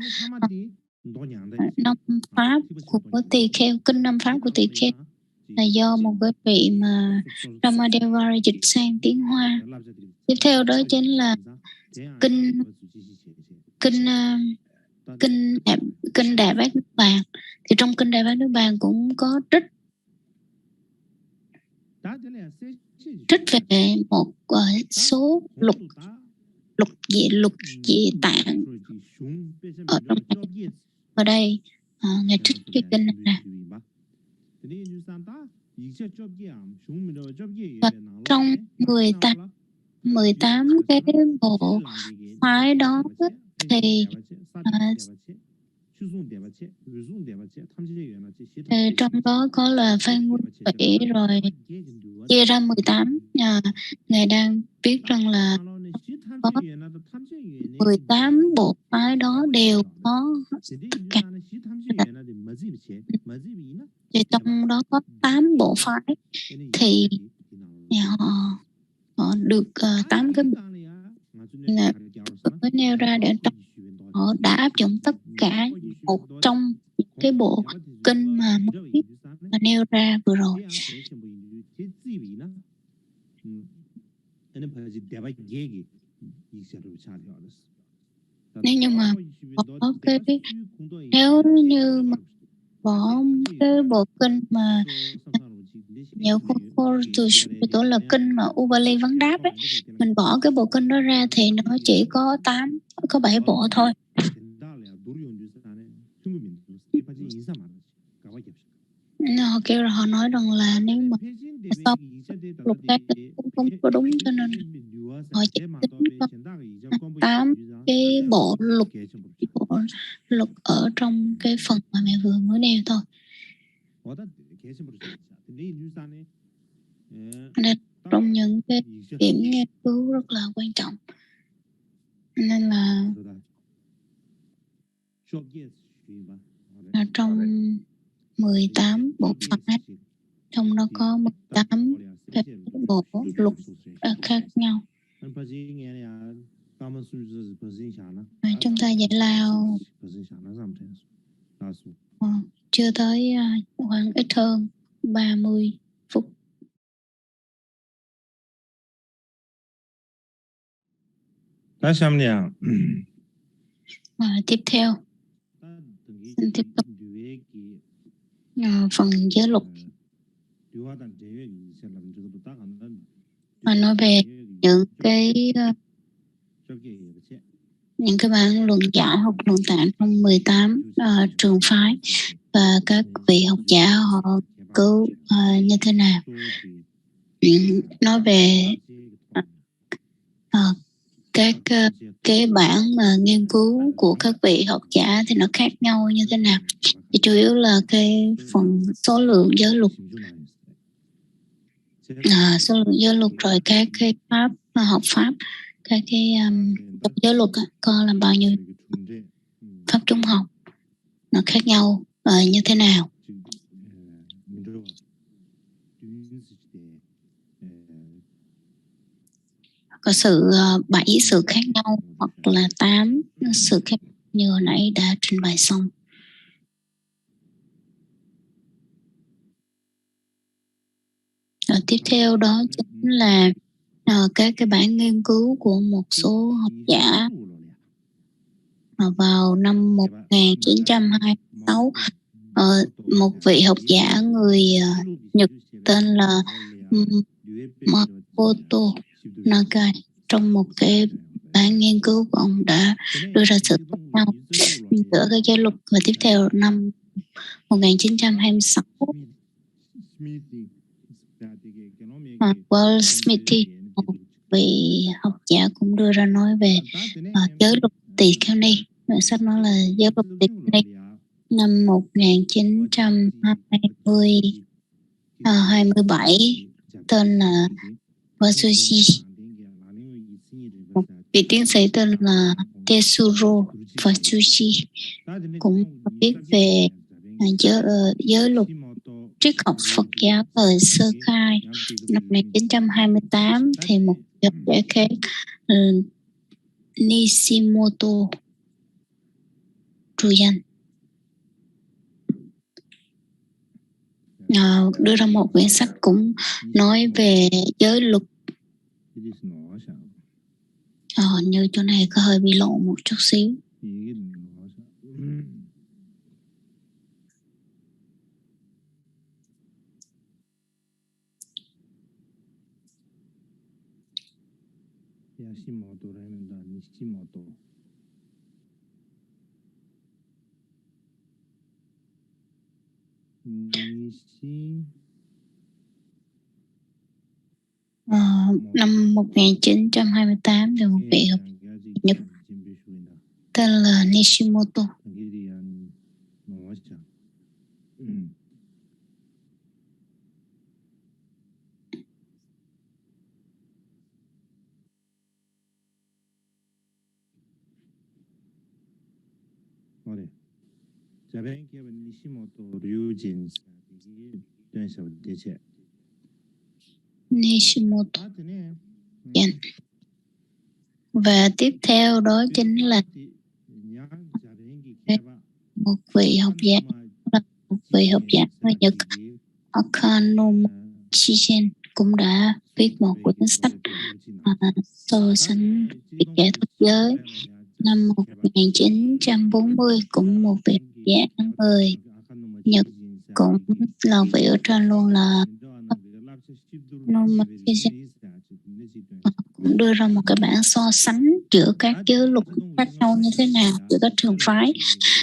năm pháp của tỳ kheo, kinh năm pháp của tỳ kheo là do một cái vị mà Ramadeva dịch sang tiếng Hoa. Tiếp theo đó chính là kinh Đại Bát Nước Bàn. Thì trong kinh Đại Bát Nước Bàn cũng có trích về một số luật dị tạng ở trong này. Ở đây ngài trích cái kinh này nè. Và trong 18 cái bộ phái đó thì trong đó có là Phan Nguyên Thủy, rồi chia ra 18. Ngài đang biết rằng là có 18 bộ phái đó đều có tất cả, thì trong đó có 8 bộ phái thì họ được 8 cái mới nêu ra để họ đã áp dụng tất cả một trong cái bộ kinh mà mới nêu ra vừa rồi. Nếu như mà có nếu như mà bỏ cái bộ kinh mà nhiều tổ là kinh mà Ubali vấn đáp ấy, mình bỏ cái bộ kinh đó ra thì nó chỉ có 7 bộ thôi. Họ kêu là họ nói rằng là nếu mà xong lục khác cũng không có đúng, cho nên họ chỉ tính 8 cái bộ luật ở trong cái phần mà mẹ vừa mới nêu thôi. Nên trong những cái điểm nghiên cứu rất là quan trọng, nên là trong 18 bộ phái, trong đó có 18 cái bộ luật khác nhau. Chúng ta giải lao chưa tới khoảng ít hơn 30 phút. Tiếp theo, xin tiếp tục phần giới luật. Nói về những cái bản luận giải hoặc luận tạng trong 18 trường phái và các vị học giả họ cứu như thế nào. Nói về các cái bản mà nghiên cứu của các vị học giả thì nó khác nhau như thế nào. Thì chủ yếu là cái phần số lượng giới luật, số lượng giới luật, rồi các cái pháp học pháp, các cái giới luật có làm bao nhiêu pháp trung học, nó khác nhau như thế nào. Có sự 7 sự khác nhau hoặc là 8 sự khác như hồi nãy đã trình bày xong. Tiếp theo đó chính là các cái bản nghiên cứu của một số học giả vào năm 1926. Một vị học giả người Nhật tên là Makoto Nagai, trong một cái bản nghiên cứu của ông đã đưa ra sự khác nhau giữa cái giới luật. Và tiếp theo năm 1926, Walt Smithy, một vị học giả cũng đưa ra nói về giới luật tỳ kheo ni. Sách nói là giới luật tỳ kheo ni năm 1927, tên là Watsushi. Một vị tiến sĩ tên là Tetsuro Watsushi cũng viết về giới luật triết học Phật giáo thời sơ khai. Năm 1928 thì một học giả khác Nishimoto Ruyan đưa ra một quyển sách cũng nói về giới luật. Như chỗ này có hơi bị lộ một chút xíu. Năm 1928 thì một vị học Nhật tên là Nishimoto. Nishimoto. Và tiếp theo đó chính là một vị học giả, người Nhật Akano Shigen cũng đã viết một quyển sách so sánh việc nghệ thuật giới. Năm 1940 cũng một vị giả người Nhật cũng là vị ở trên luôn là cũng đưa ra một cái bảng so sánh giữa các giới luật khác nhau như thế nào giữa các trường phái.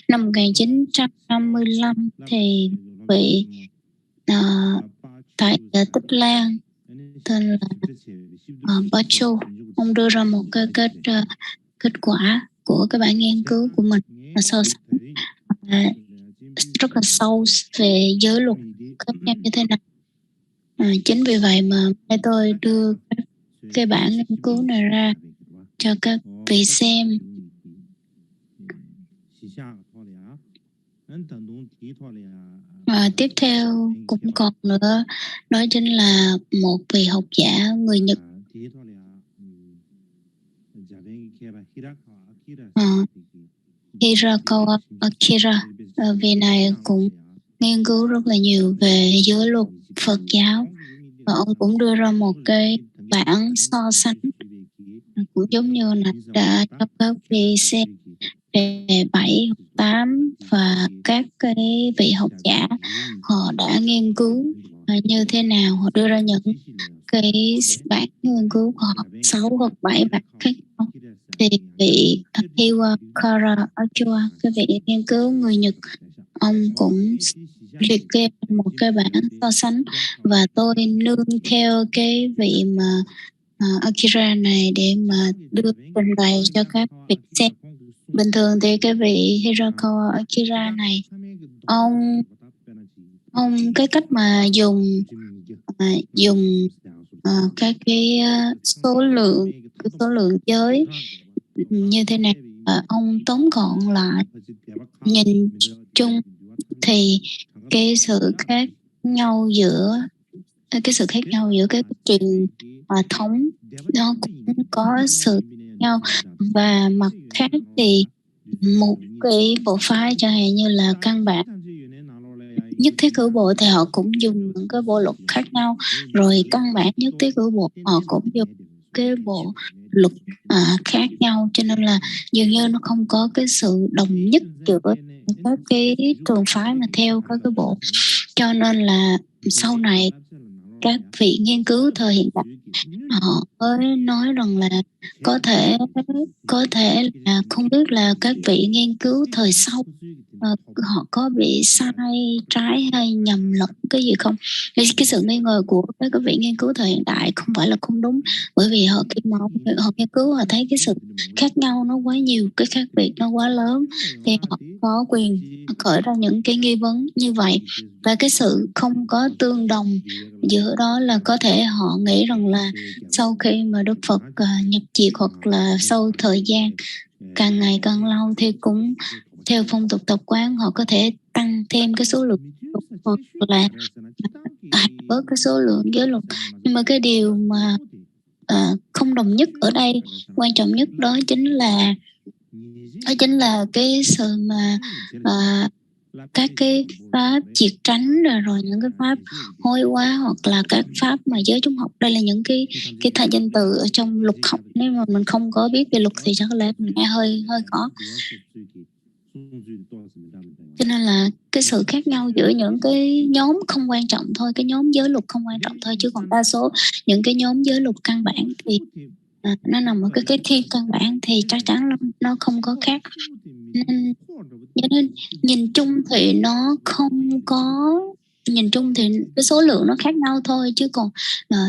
Năm 1955 thì vị tại Tích Lan tên là Bacho, ông đưa ra một cái kết quả của cái bản nghiên cứu của mình là so sánh rất là sâu về giới luật khác nhau như thế nào. Chính vì vậy mà tôi đưa cái bản nghiên cứu này ra cho các vị xem. Tiếp theo cũng còn nữa, đó chính là một vị học giả người Nhật Hirakawa Akira. Vị này cũng nghiên cứu rất là nhiều về giới luật Phật giáo và ông cũng đưa ra một cái bảng so sánh cũng giống như là đã cho các vị xem về 7, 8 và các cái vị học giả họ đã nghiên cứu như thế nào, họ đưa ra những cái bản nghiên cứu của họ 6 hoặc 7 bản khác nhau. Thì vị Hiwakara Achua, cái vị nghiên cứu người Nhật, ông cũng liệt kê một cái bảng so sánh và tôi nương theo cái vị mà Akira này để mà đưa trình bày cho các vị xem. Bình thường thì cái vị Hirakawa Akira này, ông cái cách mà dùng các cái số lượng giới như thế này, ông tóm gọn lại, nhìn chung thì cái sự khác nhau giữa cái truyền thống nó cũng có sự nhau, và mặt khác thì một cái bộ phái chẳng hạn như là căn bản nhất thiết cử bộ thì họ cũng dùng những cái bộ luật khác nhau, rồi căn bản nhất thiết cử bộ họ cũng dùng cái bộ luật khác nhau, cho nên là dường như nó không có cái sự đồng nhất giữa các cái trường phái mà theo các cái bộ. Cho nên là sau này các vị nghiên cứu thời hiện đại họ mới nói rằng là có thể là không biết là các vị nghiên cứu thời sau họ có bị sai trái hay nhầm lẫn cái gì không. Cái sự nghi ngờ của các vị nghiên cứu thời hiện đại không phải là không đúng, bởi vì họ khi mà họ nghiên cứu họ thấy cái sự khác nhau nó quá nhiều, cái khác biệt nó quá lớn, thì họ có quyền khởi ra những cái nghi vấn như vậy. Và cái sự không có tương đồng giữa đó là có thể họ nghĩ rằng là sau khi mà Đức Phật nhập diệt hoặc là sau thời gian càng ngày càng lâu thì cũng theo phong tục tập quán họ có thể tăng thêm cái số lượng hoặc là hạ bớt cái số lượng giới luật. Nhưng mà cái điều mà không đồng nhất ở đây, quan trọng nhất đó chính là cái sự mà các cái pháp triệt tránh rồi những cái pháp hối quá hoặc là các pháp mà giới chúng học. Đây là những cái thành danh từ ở trong luật học, nếu mà mình không có biết về luật thì chắc có lẽ mình nghe hơi khó. Cho nên là cái sự khác nhau giữa những cái nhóm không quan trọng thôi, cái nhóm giới luật không quan trọng thôi, chứ còn đa số những cái nhóm giới luật căn bản thì nó nằm ở cái thiên căn bản thì chắc chắn nó không có khác. Cho nên nhìn chung thì nó không có, nhìn chung thì cái số lượng nó khác nhau thôi, chứ còn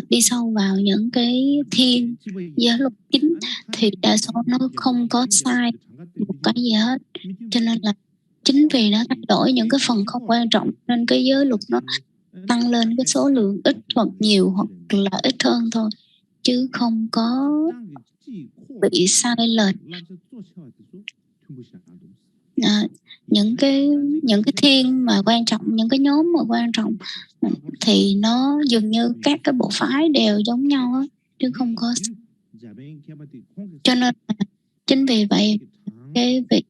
đi sâu vào những cái thiên giới luật chính thì đa số nó không có sai một cái gì hết. Cho nên là chính vì nó thay đổi những cái phần không quan trọng nên cái giới luật nó tăng lên cái số lượng ít hoặc nhiều hoặc là ít hơn thôi, chứ không có bị sai lệch. Những cái thiên mà quan trọng, những cái nhóm mà quan trọng thì nó dường như các cái bộ phái đều giống nhau á, chứ không có. Cho nên chính vì vậy cái vị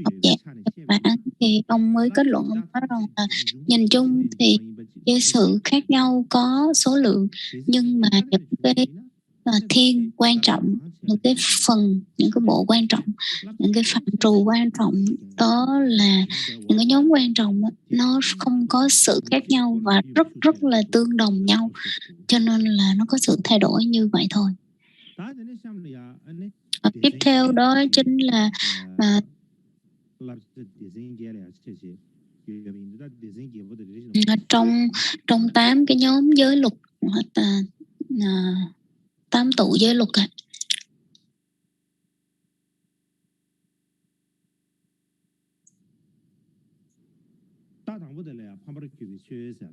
học giả Nhật Bản thì ông mới kết luận, ông nói rằng là nhìn chung thì cái sự khác nhau có số lượng, nhưng mà những cái thiên quan trọng, những cái phần, những cái bộ quan trọng, những cái phạm trù quan trọng đó là những cái nhóm quan trọng đó, nó không có sự khác nhau và rất là tương đồng nhau, cho nên là nó có sự thay đổi như vậy thôi. Tiếp theo đó chính là trong 8 cái nhóm giới luật hoặc là 8 tụ giới luật ạ.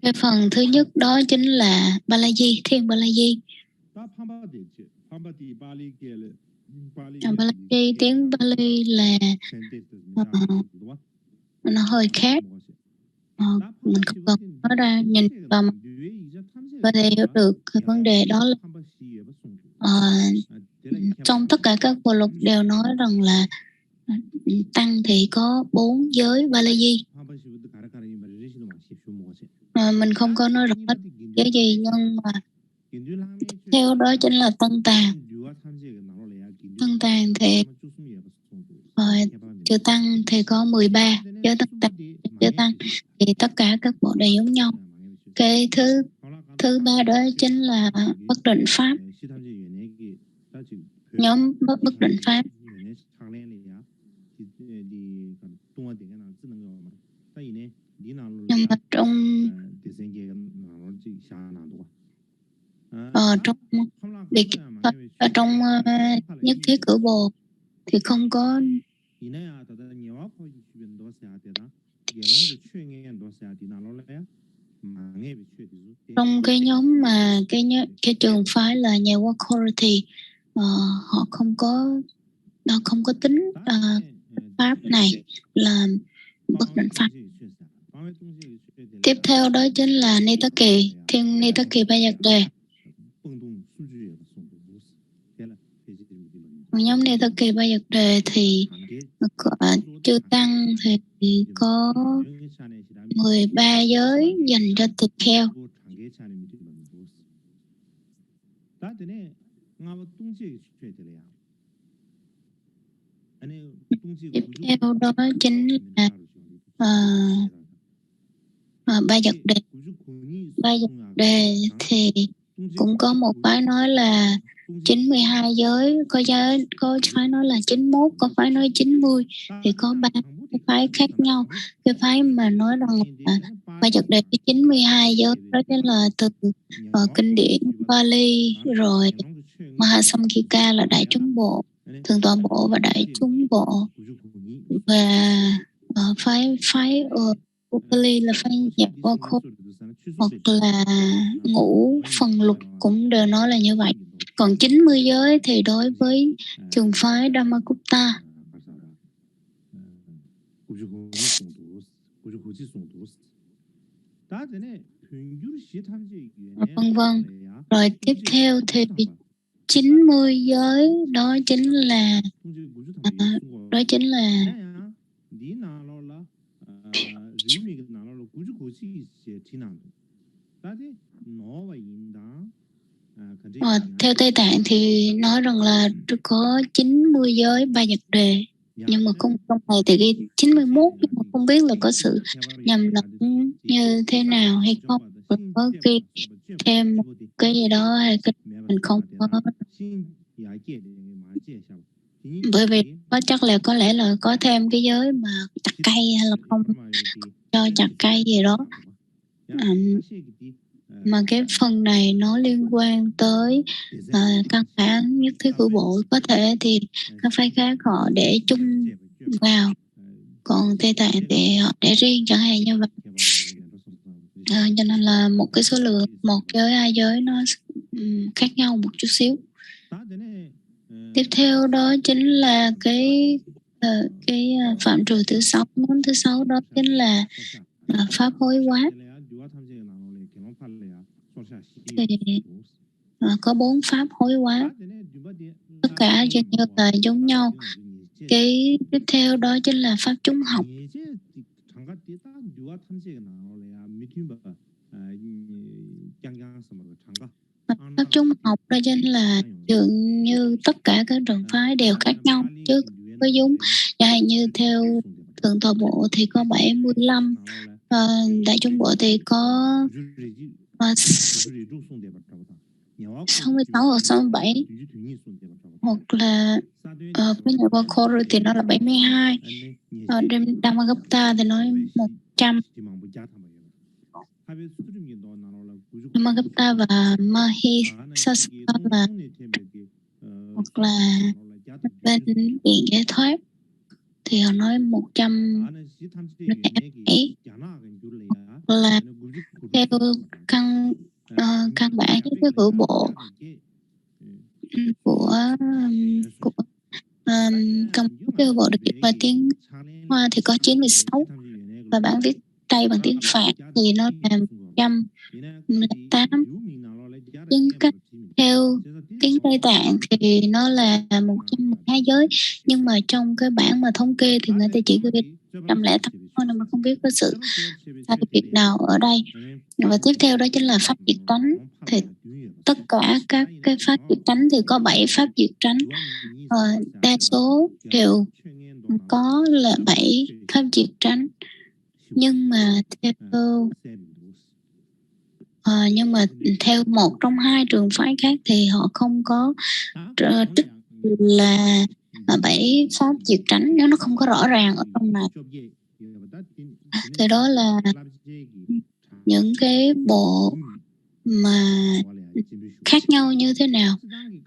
Cái phần thứ nhất đó chính là Balaji, thiên Balaji. Balaji tiếng Bali là nó hơi khác, mình không cần nói ra, nhìn vào có thể hiểu được cái vấn đề đó là trong tất cả các bộ luật đều nói rằng là tăng thì có 4 giới Balaji. Mình không có nói rõ cái gì, nhưng mà theo đó chính là Tân Tàng. Tân Tàng thì chữ Tăng thì có 13 giới Tân Tàng, chữ Tăng thì tất cả các bộ đều giống nhau. Cái thứ ba đó chính là bất định pháp, nhóm bất định pháp. Nhưng mà trong nhất thiết cử bồ thì không có. Trong cái nhóm mà cái trường phái là nhà Wakor thì họ không có tính pháp này là bất định pháp. Tiếp theo đó chính là Nitaki, thiên Nitaki Ba Nhật Đề. Nhóm Nitaki Ba Nhật Đề thì chư tăng thì có 13 giới dành cho tỳ kheo. Tiếp theo đó chính là Ba Nhật Đề. Ba Nhật Đề thì cũng có một phái nói là 92 giới, có phái nói là 91, có phái nói 90, thì có 3 cái phái khác nhau. Cái phái mà nói rằng là Ba Nhật Đề 92 giới đó chính là từ kinh điển Bali, rồi Mahasamkhika là đại chúng bộ, thường tọa bộ và đại chúng bộ, và phái Upali là phái nhập Wakho, hoặc là ngũ phần luật cũng đều nói là như vậy. Còn 90 giới thì đối với trường phái Dhammakutta. Vân vân. Rồi tiếp theo thì 90 giới đó chính là theo Tây Tạng thì nói rằng là có 90 giới Ba Nhật Đề, nhưng mà trong này thì ghi 91, nhưng mà không biết là có sự nhầm lẫn như thế nào hay không, có ghi thêm một cái gì đó hay cái mình không có. Bởi vì chắc là có lẽ là có thêm cái giới mà chặt cây hay là không cho chặt cây gì đó. Mà cái phần này nó liên quan tới căn bản nhất thiết của bộ, có thể thì các phái khác họ để chung vào, còn Tây Tạng thì họ để riêng chẳng hạn như vậy. Cho nên là một cái số lượng, một giới hai giới nó khác nhau một chút xíu. Tiếp theo đó chính là cái phạm trù thứ 6. Món thứ 6 đó chính là pháp hối quá. Thì có 4 pháp hối quá, tất cả dường như là giống nhau. Cái tiếp theo đó chính là pháp chúng học. Pháp chúng học đó chính là dường như tất cả các trường phái đều khác nhau chứ không có giống. Chẳng hạn như theo Thượng Tọa Bộ thì có 75, Đại Chúng Bộ thì có 66 hoặc 67, hoặc là với nhà Bakoro thì nó là 72, Dhammagupta thì nói 100. Dhammagupta và Mahissasa là hoặc là bên Viện Giải Thoát thì họ nói 107, hoặc là theo căn bản với cái hữu bộ của công cái bộ được dịch vào tiếng Hoa thì có 96, và bản viết tay bằng tiếng Phạn thì nó là 108. Nhưng theo tiếng Tây Tạng thì nó là 112 giới, nhưng mà trong cái bản mà thống kê thì người ta chỉ ghi 108 thôi, nên mà không biết có sự sai biệt nào ở đây. Và tiếp theo đó chính là pháp diệt tánh. Thì tất cả các cái pháp diệt tánh thì có 7 pháp diệt tánh, đa số đều có là 7 pháp diệt tánh, nhưng mà theo một trong hai trường phái khác thì họ không có trích là 7 pháp diệt tánh, nếu nó không có rõ ràng ở trong này. Thì đó là những cái bộ mà khác nhau như thế nào.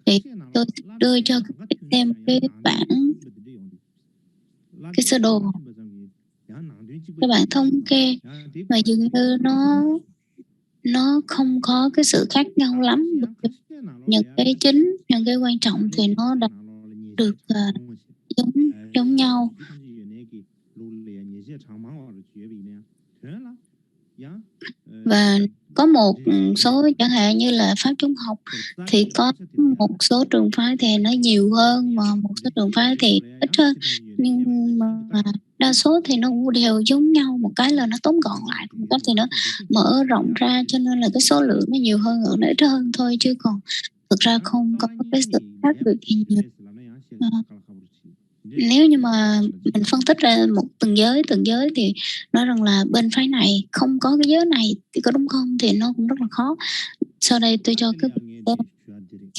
Thì tôi đưa cho các bạn xem cái bản, cái sơ đồ, các bạn thống kê, mà dường như nó không có cái sự khác nhau lắm. Những cái chính, những cái quan trọng thì nó đã được giống nhau. Và có một số chẳng hạn như là pháp chúng học thì có một số trường phái thì nó nhiều hơn, mà một số trường phái thì ít hơn, nhưng mà đa số thì nó cũng đều giống nhau. Một cái là nó tóm gọn lại, một cách thì nó mở rộng ra, cho nên là cái số lượng nó nhiều hơn ở nó ít hơn thôi, chứ còn thực ra không có cái sự khác biệt gì nhiều. Nếu như mà mình phân tích ra một từng giới thì nói rằng là bên phái này không có cái giới này thì có đúng không, thì nó cũng rất là khó. Sau đây tôi cho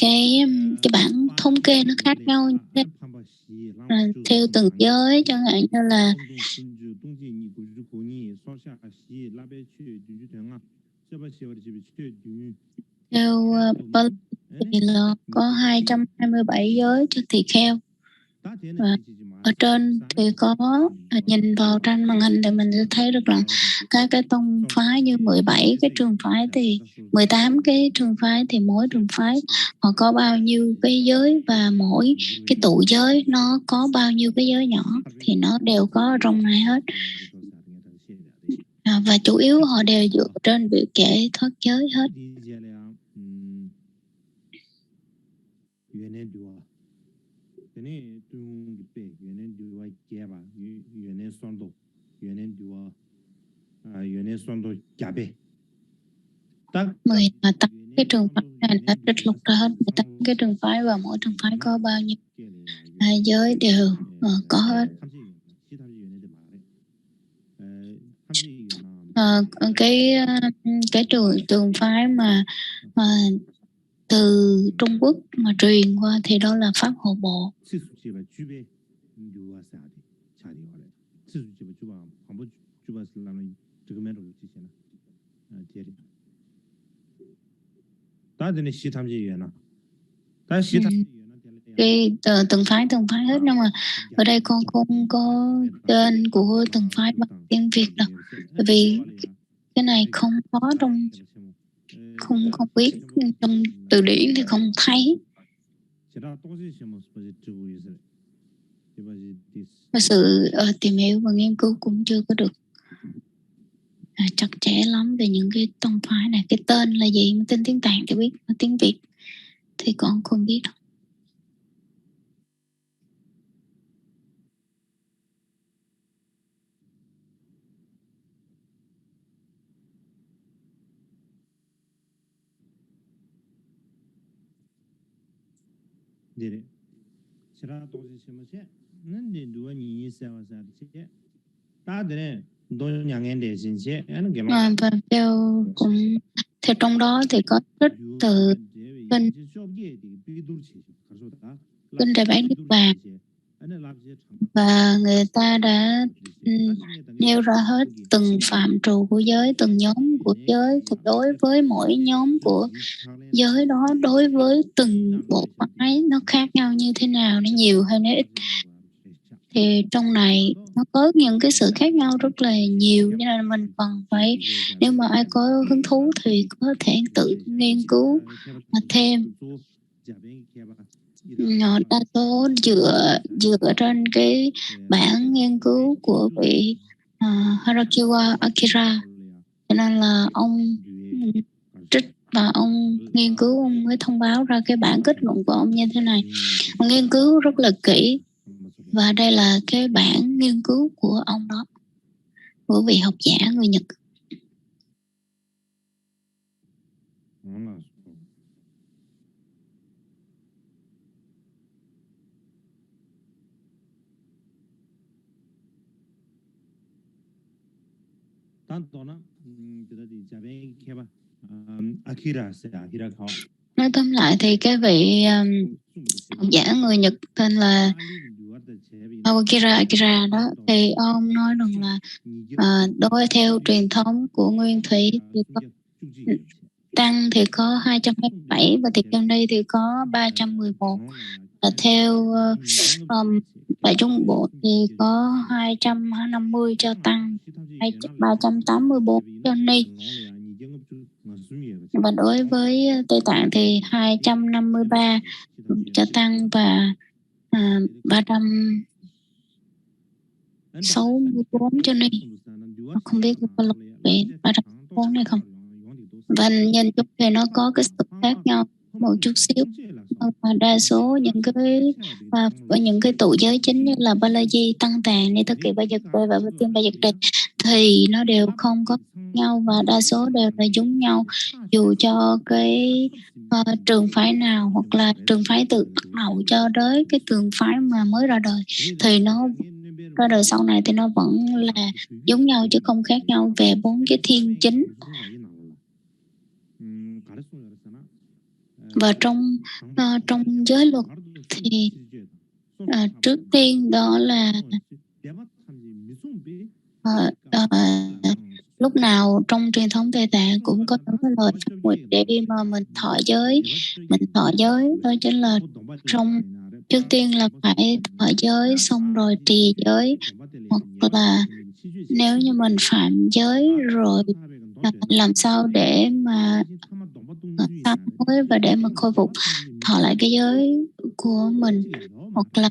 cái bản thống kê nó khác nhau như thế. Theo từng giới, chẳng hạn như là theo thì là có 227 giới cho tỳ kheo. Và ở trên thì có nhìn vào trên màn hình thì mình sẽ thấy được là các cái tông phái như 17 cái trường phái thì 18 cái trường phái, thì mỗi trường phái họ có bao nhiêu cái giới, và mỗi cái tụ giới nó có bao nhiêu cái giới nhỏ thì nó đều có trong này hết. Và chủ yếu họ đều dựa trên việc kể thoát giới hết. Mười tám cái trường phái này đã trích lục ra hết 18 cái trường phái, và mỗi trường phái có bao nhiêu giới đều có hết. Cái trường phái mà từ Trung Quốc mà truyền qua thì đó là pháp hộ bộ. Cái từng phái hết, nhưng mà ở đây con không có tên của từng phái bằng tiếng Việt đâu, bởi vì cái này không có không biết trong từ điển thì không thấy. Và sự tìm hiểu và nghiên cứu cũng chưa có được chặt chẽ lắm về những cái tông phái này. Cái tên là gì mà tên tiếng Tạng thì biết, mà tiếng Việt thì con không biết đâu. Và theo trong đó thì có trích từ kinh Đại Bát Niết Bàn, và người ta đã nêu ra hết từng phạm trù của giới, từng nhóm của giới, thì đối với mỗi nhóm của giới đó, đối với từng bộ phái nó khác nhau như thế nào, nó nhiều hay nó ít. Thì trong này nó có những cái sự khác nhau rất là nhiều, cho nên mình cần phải, nếu mà ai có hứng thú thì có thể tự nghiên cứu thêm. Đa số dựa trên cái bản nghiên cứu của vị Harakiwa Akira, cho nên là ông trích và ông nghiên cứu, ông mới thông báo ra cái bản kết luận của ông như thế này. Ông nghiên cứu rất là kỹ, và đây là cái bản nghiên cứu của ông đó, của vị học giả người Nhật. Nói tóm lại thì cái vị học giả người Nhật tên là Akira đó, thì ông nói rằng là đối theo truyền thống của Nguyên Thủy thì có tăng thì có 227, và thì trong đây thì có 311. Và theo Đại Trung Bộ thì có 250 cho tăng, 384 cho ni. Và đối với Tây Tạng thì 253 cho tăng và 364 cho ni. Không biết có lục về 364 hay không. Và nhìn chung thì nó có cái sự khác nhau một chút xíu. Và đa số những cái tụ giới chính như là Balaji, Tăng Tạng, Ni Tất Kỳ Ba Dật và Tiên Ba Dật Đề thì nó đều không có nhau, và đa số đều là giống nhau, dù cho cái trường phái nào, hoặc là trường phái từ bắt đầu cho tới cái trường phái mà mới ra đời, thì nó ra đời sau này thì nó vẫn là giống nhau chứ không khác nhau về 4 cái thiên chính. Và trong giới luật thì trước tiên đó là lúc nào trong truyền thống Tây Tạng cũng có những cái lời phát nguyện để mà mình thọ giới. Đó chính là trước tiên là phải thọ giới, xong rồi trì giới, hoặc là nếu như mình phạm giới rồi làm sao để mà sám hối và để mà khôi phục thọ lại cái giới của mình, hoặc là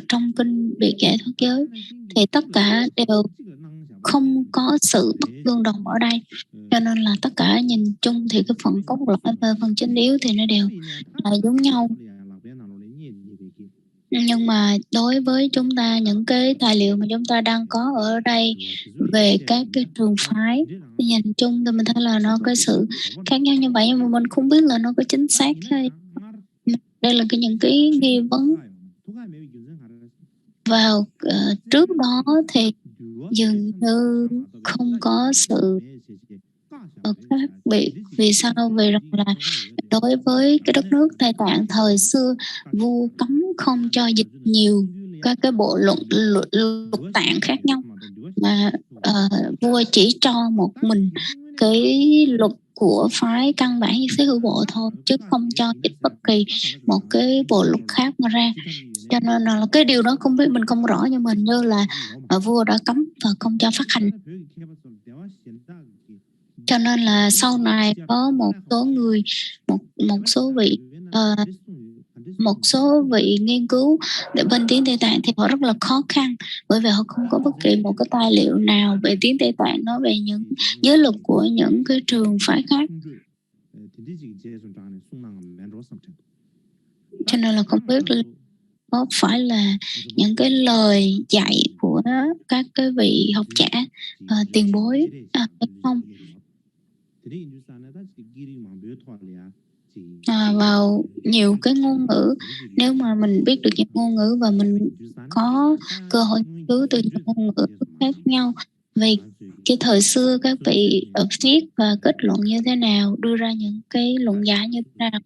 trong kinh bị kể thoát giới, thì tất cả đều không có sự bất tương đồng ở đây. Cho nên là tất cả nhìn chung thì cái phần cốt lõi và phần chính yếu thì nó đều là giống nhau. Nhưng mà đối với chúng ta, những cái tài liệu mà chúng ta đang có ở đây về các cái trường phái, nhìn chung thì mình thấy là nó có sự khác nhau như vậy, nhưng mà mình không biết là nó có chính xác hay. Đây là những cái nghi vấn. Vào trước đó thì dường như không có sự khác biệt. Vì sao? Vì rằng là đối với cái đất nước Tây Tạng thời xưa, vua cấm không cho dịch nhiều các cái bộ lục tạng khác nhau, mà vua chỉ cho một mình cái luật của phái căn bản như Xứ Hữu Bộ thôi, chứ không cho dịch bất kỳ một cái bộ luật khác mà ra. Cho nên là cái điều đó không biết, mình không rõ, nhưng mà như là vua đã cấm và không cho phát hành. Cho nên là sau này có một số người, một số vị một số vị nghiên cứu để bên tiếng Tây Tạng thì họ rất là khó khăn, bởi vì họ không có bất kỳ một cái tài liệu nào về tiếng Tây Tạng nói về những giới luật của những cái trường phái khác. Cho nên là không biết có phải là những cái lời dạy của các cái vị học giả tiền bối hay không. Vào nhiều cái ngôn ngữ, nếu mà mình biết được những ngôn ngữ và mình có cơ hội nghiên cứu từ những ngôn ngữ khác nhau về cái thời xưa các vị viết và kết luận như thế nào, đưa ra những cái luận giải như thế nào,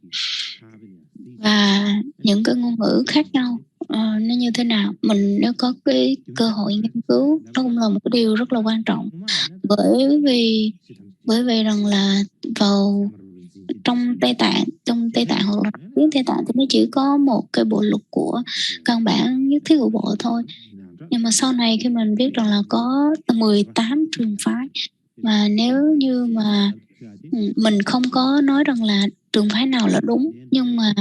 và những cái ngôn ngữ khác nhau nó như thế nào, mình nếu có cái cơ hội nghiên cứu, đó cũng là một cái điều rất là quan trọng. Bởi vì rằng là vào trong Tây Tạng hoặc là tiếng Tây Tạng thì nó chỉ có một cái bộ luật của căn bản nhất thiết của bộ thôi. Nhưng mà sau này khi mình biết rằng là có 18 trường phái, mà nếu như mà mình không có nói rằng là trường phái nào là đúng, nhưng mà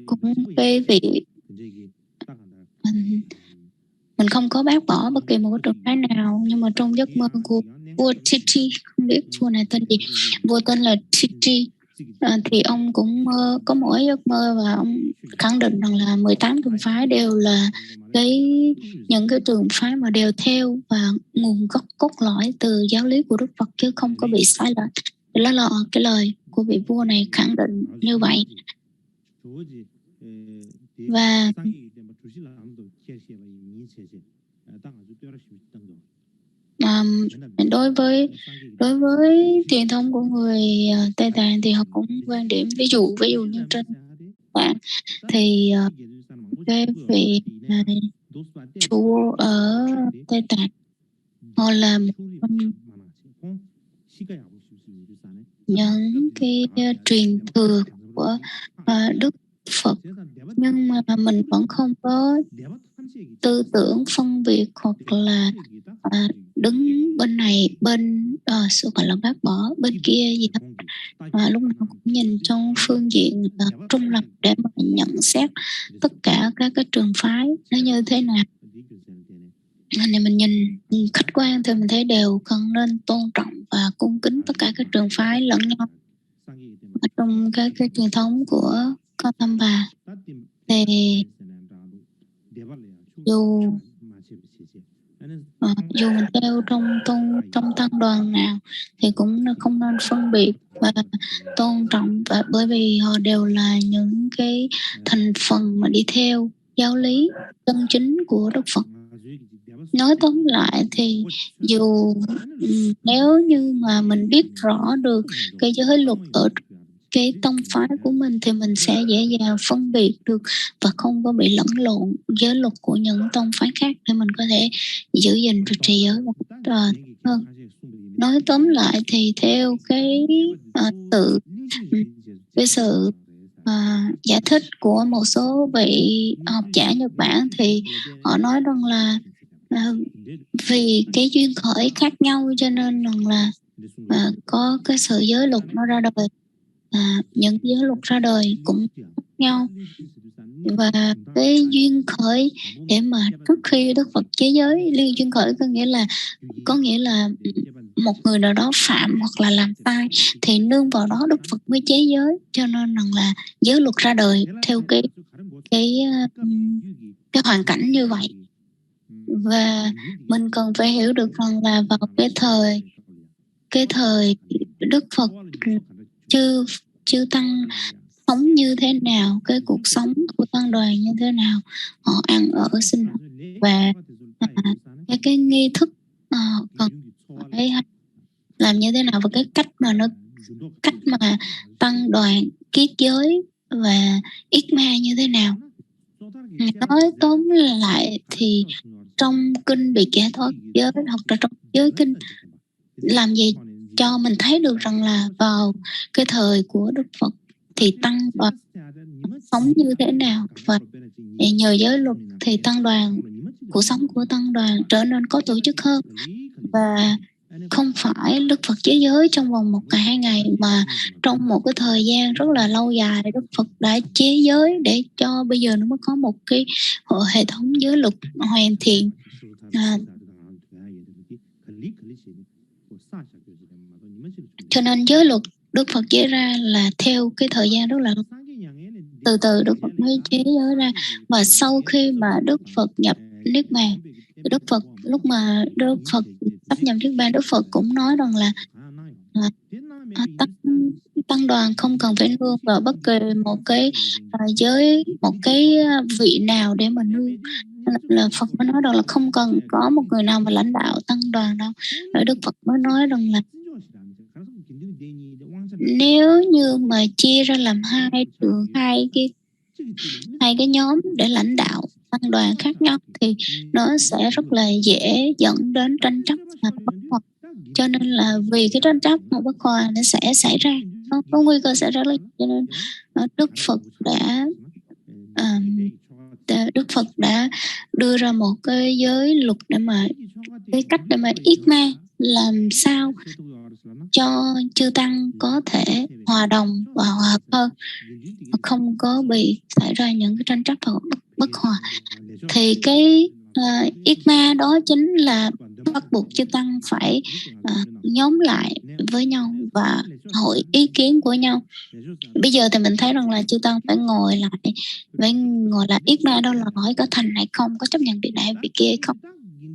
cũng cái vị mình không có bác bỏ bất kỳ một cái trường phái nào, nhưng mà trong giấc mơ của vua Titi, không biết vua này tên gì, vua tên là Titi, thì ông cũng có một giấc mơ và ông khẳng định rằng là 18 trường phái đều là những cái trường phái mà đều theo và nguồn gốc cốt lõi từ giáo lý của Đức Phật, chứ không có bị sai lệch. Đó là cái lời của vị vua này khẳng định như vậy. Và đối với truyền thống của người Tây Tạng thì họ cũng quan điểm, ví dụ như trên Tạng thì cái vị chúa ở Tây Tạng họ là một những cái truyền thừa của Đức Phật, nhưng mà mình vẫn không có tư tưởng phân biệt hoặc là đứng bên này bên sự gọi là bác bỏ bên kia gì hết. Lúc nào cũng nhìn trong phương diện trung lập để mà nhận xét tất cả các cái trường phái nó như thế nào. Này mình nhìn khách quan thì mình thấy đều cần nên tôn trọng và cung kính tất cả các trường phái lẫn nhau. Ở trong cái truyền thống của Gautama thì dù mình theo trong tăng đoàn nào thì cũng không nên phân biệt và tôn trọng, và bởi vì họ đều là những cái thành phần mà đi theo giáo lý chân chính của Đức Phật. Nói tóm lại thì dù nếu như mà mình biết rõ được cái giới luật ở cái tông phái của mình thì mình sẽ dễ dàng phân biệt được và không có bị lẫn lộn giới luật của những tông phái khác, để mình có thể giữ gìn và trì giới một cách hơn. Nói tóm lại thì theo cái sự giải thích của một số vị học giả Nhật Bản thì họ nói rằng là vì cái duyên khởi khác nhau cho nên rằng là có cái sự giới luật nó ra đời, những giới luật ra đời cũng khác nhau, và cái duyên khởi để mà trước khi Đức Phật chế giới, liên duyên khởi có nghĩa là một người nào đó phạm hoặc là làm sai thì nương vào đó Đức Phật mới chế giới, cho nên rằng là giới luật ra đời theo cái hoàn cảnh như vậy. Và mình cần phải hiểu được rằng là vào cái thời Đức Phật chư tăng sống như thế nào, cái cuộc sống của tăng đoàn như thế nào, họ ăn ở sinh hoạt và cái nghi thức cần phải làm như thế nào, và cái cách mà tăng đoàn kiết giới và yết ma như thế nào. Nói tóm lại thì trong kinh Bị Giải Thoát Giới hoặc là trong giới kinh làm gì cho mình thấy được rằng là vào cái thời của Đức Phật thì tăng đoàn sống như thế nào, và nhờ giới luật thì cuộc sống của tăng đoàn trở nên có tổ chức hơn, và không phải Đức Phật chế giới trong vòng 1 ngày 2 ngày, mà trong một cái thời gian rất là lâu dài Đức Phật đã chế giới để cho bây giờ nó mới có một cái hệ thống giới luật hoàn thiện. Cho nên giới luật Đức Phật chế ra là theo cái thời gian rất là lâu. Từ từ Đức Phật mới chế giới ra, và sau khi mà Đức Phật nhập Niết Bàn, Đức Phật lúc mà Đức Phật sắp nhập Niết Bàn, Đức Phật cũng nói rằng là tăng đoàn không cần phải nương vào bất kỳ một cái giới, một cái vị nào để mà nương. Là Phật mới nói rằng là không cần có một người nào mà lãnh đạo tăng đoàn đâu. Rồi Đức Phật mới nói rằng là nếu như mà chia ra làm hai cái nhóm để lãnh đạo tăng đoàn khác nhau thì nó sẽ rất là dễ dẫn đến tranh chấp và bất hòa. Cho nên là vì cái tranh chấp và bất hòa nó sẽ xảy ra, nó có nguy cơ xảy ra. Cho nên Đức Phật đã đưa ra một cái giới luật để mà cái cách để mà yết ma, làm sao cho chư tăng có thể hòa đồng và hòa hợp hơn, không có bị xảy ra những cái tranh chấp và bất hòa. Thì cái yết ma đó chính là bắt buộc chư tăng phải nhóm lại với nhau và hội ý kiến của nhau. Bây giờ thì mình thấy rằng là chư tăng phải ngồi lại yết ma đó là hỏi có thành hay không, có chấp nhận việc này việc kia hay không.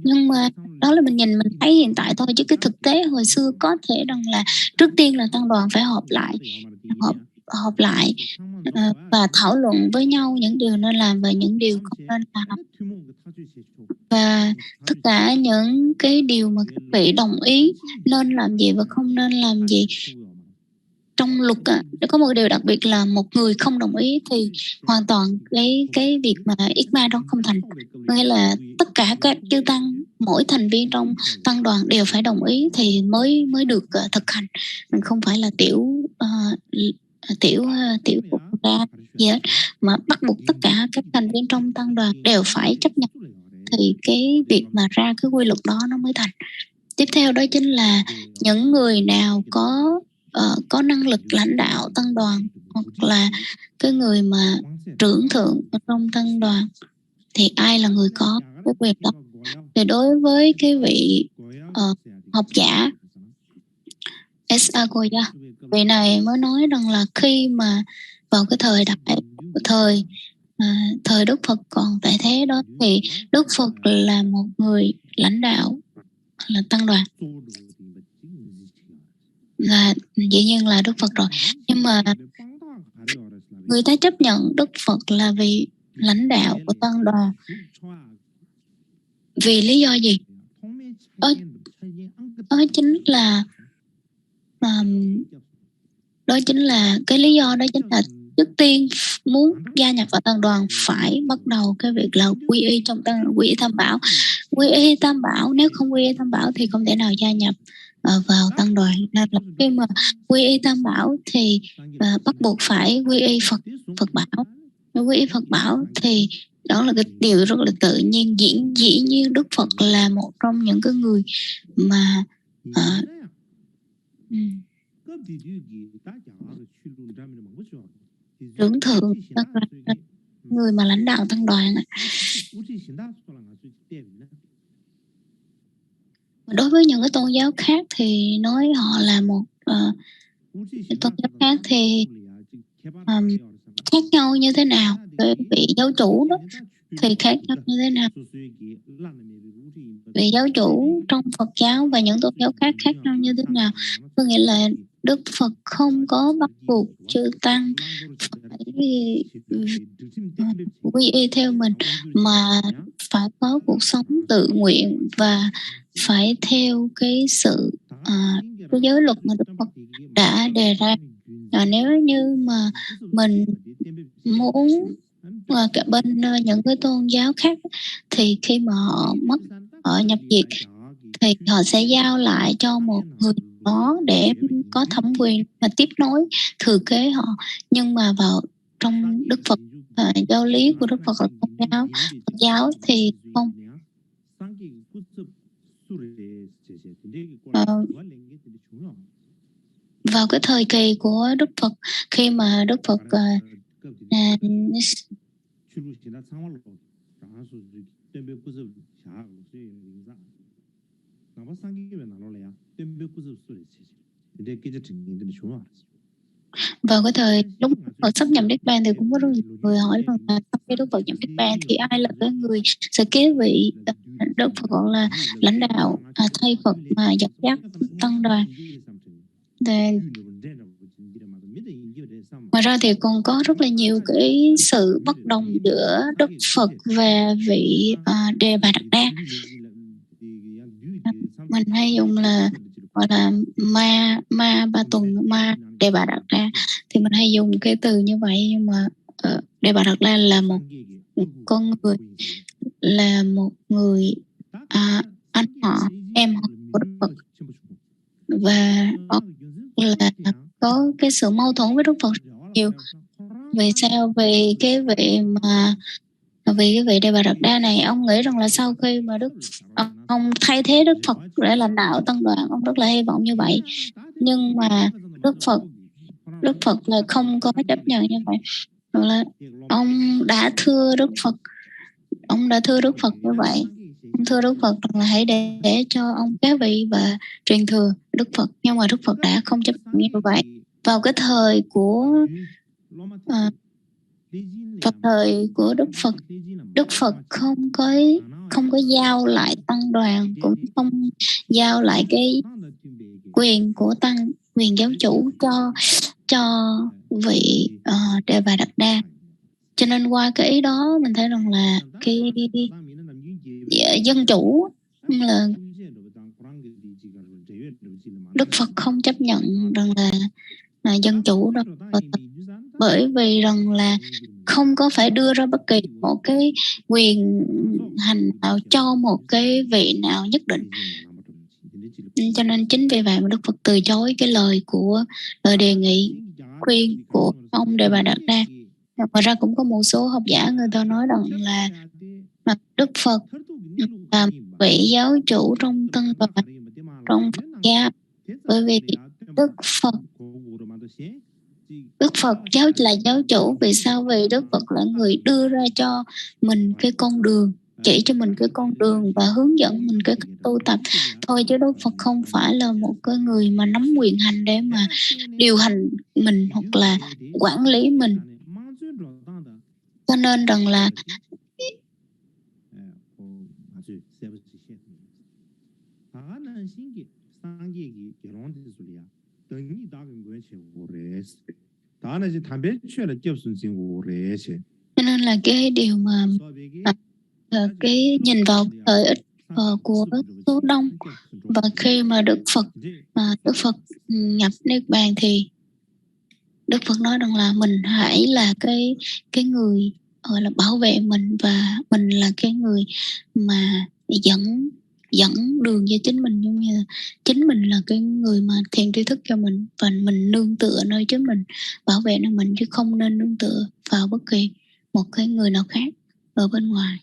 Nhưng mà đó là mình nhìn mình thấy hiện tại thôi, chứ cái thực tế hồi xưa có thể rằng là trước tiên là tăng đoàn phải họp lại và thảo luận với nhau những điều nên làm và những điều không nên làm, và tất cả những cái điều mà các vị đồng ý nên làm gì và không nên làm gì. Trong luật có một điều đặc biệt là một người không đồng ý thì hoàn toàn cái việc mà yết ma đó không thành. Nghĩa là tất cả các chư tăng, mỗi thành viên trong tăng đoàn đều phải đồng ý thì mới được thực hành. Mình không phải là tiểu ra gì hết, mà bắt buộc tất cả các thành viên trong tăng đoàn đều phải chấp nhận thì cái việc mà ra cái quy luật đó nó mới thành. Tiếp theo đó chính là những người nào có năng lực lãnh đạo tăng đoàn, hoặc là cái người mà trưởng thượng ở trong tăng đoàn thì ai là người có cái quyền đó. Thì đối với cái vị học giả Esagoya, vị này mới nói rằng là khi mà vào cái thời Đức Phật còn tại thế đó thì Đức Phật là một người lãnh đạo là tăng đoàn, là dĩ nhiên là Đức Phật rồi. Nhưng mà người ta chấp nhận Đức Phật là vị lãnh đạo của tăng đoàn vì lý do gì? Đó chính là cái lý do đó chính là trước tiên muốn gia nhập vào tăng đoàn phải bắt đầu cái việc là quy y trong quy y tam bảo. Quy y tam bảo, nếu không quy y tam bảo thì không thể nào gia nhập vào tăng đoàn. Nên là khi mà quy y tam bảo thì bắt buộc phải quy y Phật bảo. Quy y Phật bảo thì đó là cái điều rất là tự nhiên. Dĩ nhiên Đức Phật là một trong những cái người mà trưởng thượng, người mà lãnh đạo tăng đoàn. Đối với những cái tôn giáo khác thì nói họ là một tôn giáo khác thì khác nhau như thế nào? Về vị giáo chủ đó thì khác nhau như thế nào? Vị giáo chủ trong Phật giáo và những tôn giáo khác nhau như thế nào? Có nghĩa là Đức Phật không có bắt buộc chư tăng phải quy y theo mình, mà phải có cuộc sống tự nguyện và phải theo cái sự cái giới luật mà Đức Phật đã đề ra. Nếu như mà mình muốn cả bên những cái tôn giáo khác thì khi mà họ mất, họ nhập diệt thì họ sẽ giao lại cho một người đó để có thẩm quyền mà tiếp nối thừa kế họ. Nhưng mà vào trong Đức Phật, giáo lý của Đức Phật là Phật giáo thì không. Vào cái thời kỳ của Đức Phật, khi mà Đức Phật vào cái thời lúc Đức Phật sắp nhập Niết Bàn thì cũng có rất nhiều người hỏi rằng là sau khi Đức Phật nhập Niết Bàn thì ai là cái người sẽ kế vị Đức Phật, gọi là lãnh đạo thay Phật mà dẫn dắt tăng đoàn. Ngoài ra thì còn có rất là nhiều cái sự bất đồng giữa Đức Phật và vị Đề Bà Đạt Đa. Mình hay dùng là gọi là ma Ba Tuần, ma Đề Bà Đạt Đa, thì mình hay dùng cái từ như vậy. Nhưng mà Đề Bà Đạt Đa là một con người, là một người anh họ, em họ của Đức Phật, và là có cái sự mâu thuẫn với Đức Phật nhiều. Vì sao? Vì cái vị Đề Bà Đạt Đa này, ông nghĩ rằng là sau khi mà ông thay thế Đức Phật để lãnh đạo tăng đoàn, ông rất là hy vọng như vậy. Nhưng mà Đức Phật là không có chấp nhận như vậy. Là ông đã thưa Đức Phật như vậy. Ông thưa Đức Phật rằng là hãy để cho ông kế vị và truyền thừa Đức Phật. Nhưng mà Đức Phật đã không chấp nhận như vậy. Vào cái thời của Đức Phật không có giao lại tăng đoàn, cũng không giao lại cái quyền của quyền giáo chủ cho vị Đề Bà Đạt Đa. Cho nên qua cái ý đó mình thấy rằng là cái dân chủ là Đức Phật không chấp nhận rằng là dân chủ đâu, bởi vì rằng là không có phải đưa ra bất kỳ một cái quyền hành nào cho một cái vị nào nhất định. Cho nên chính vì vậy mà Đức Phật từ chối cái lời đề nghị khuyên của ông Đề Bà Đạt Đa. Ngoài ra cũng có một số học giả người ta nói rằng là Đức Phật là vị giáo chủ trong tăng đoàn, trong Phật giáo, bởi vì Đức Phật là giáo chủ. Vì sao? Vì Đức Phật là người đưa ra cho mình cái con đường, chỉ cho mình cái con đường và hướng dẫn mình cái cách tu tập thôi, chứ Đức Phật không phải là một cái người mà nắm quyền hành để mà điều hành mình hoặc là quản lý mình. Cho nên rằng là cho nên là cái điều mà cái nhìn vào lợi ích của số đông, và khi mà Đức Phật nhập Niết Bàn thì Đức Phật nói rằng là mình hãy là cái người là bảo vệ mình, và mình là cái người mà dẫn đường cho chính mình, giống như chính mình là cái người mà thiền tri thức cho mình, và mình nương tựa nơi chính mình, bảo vệ nơi mình, chứ không nên nương tựa vào bất kỳ một cái người nào khác ở bên ngoài.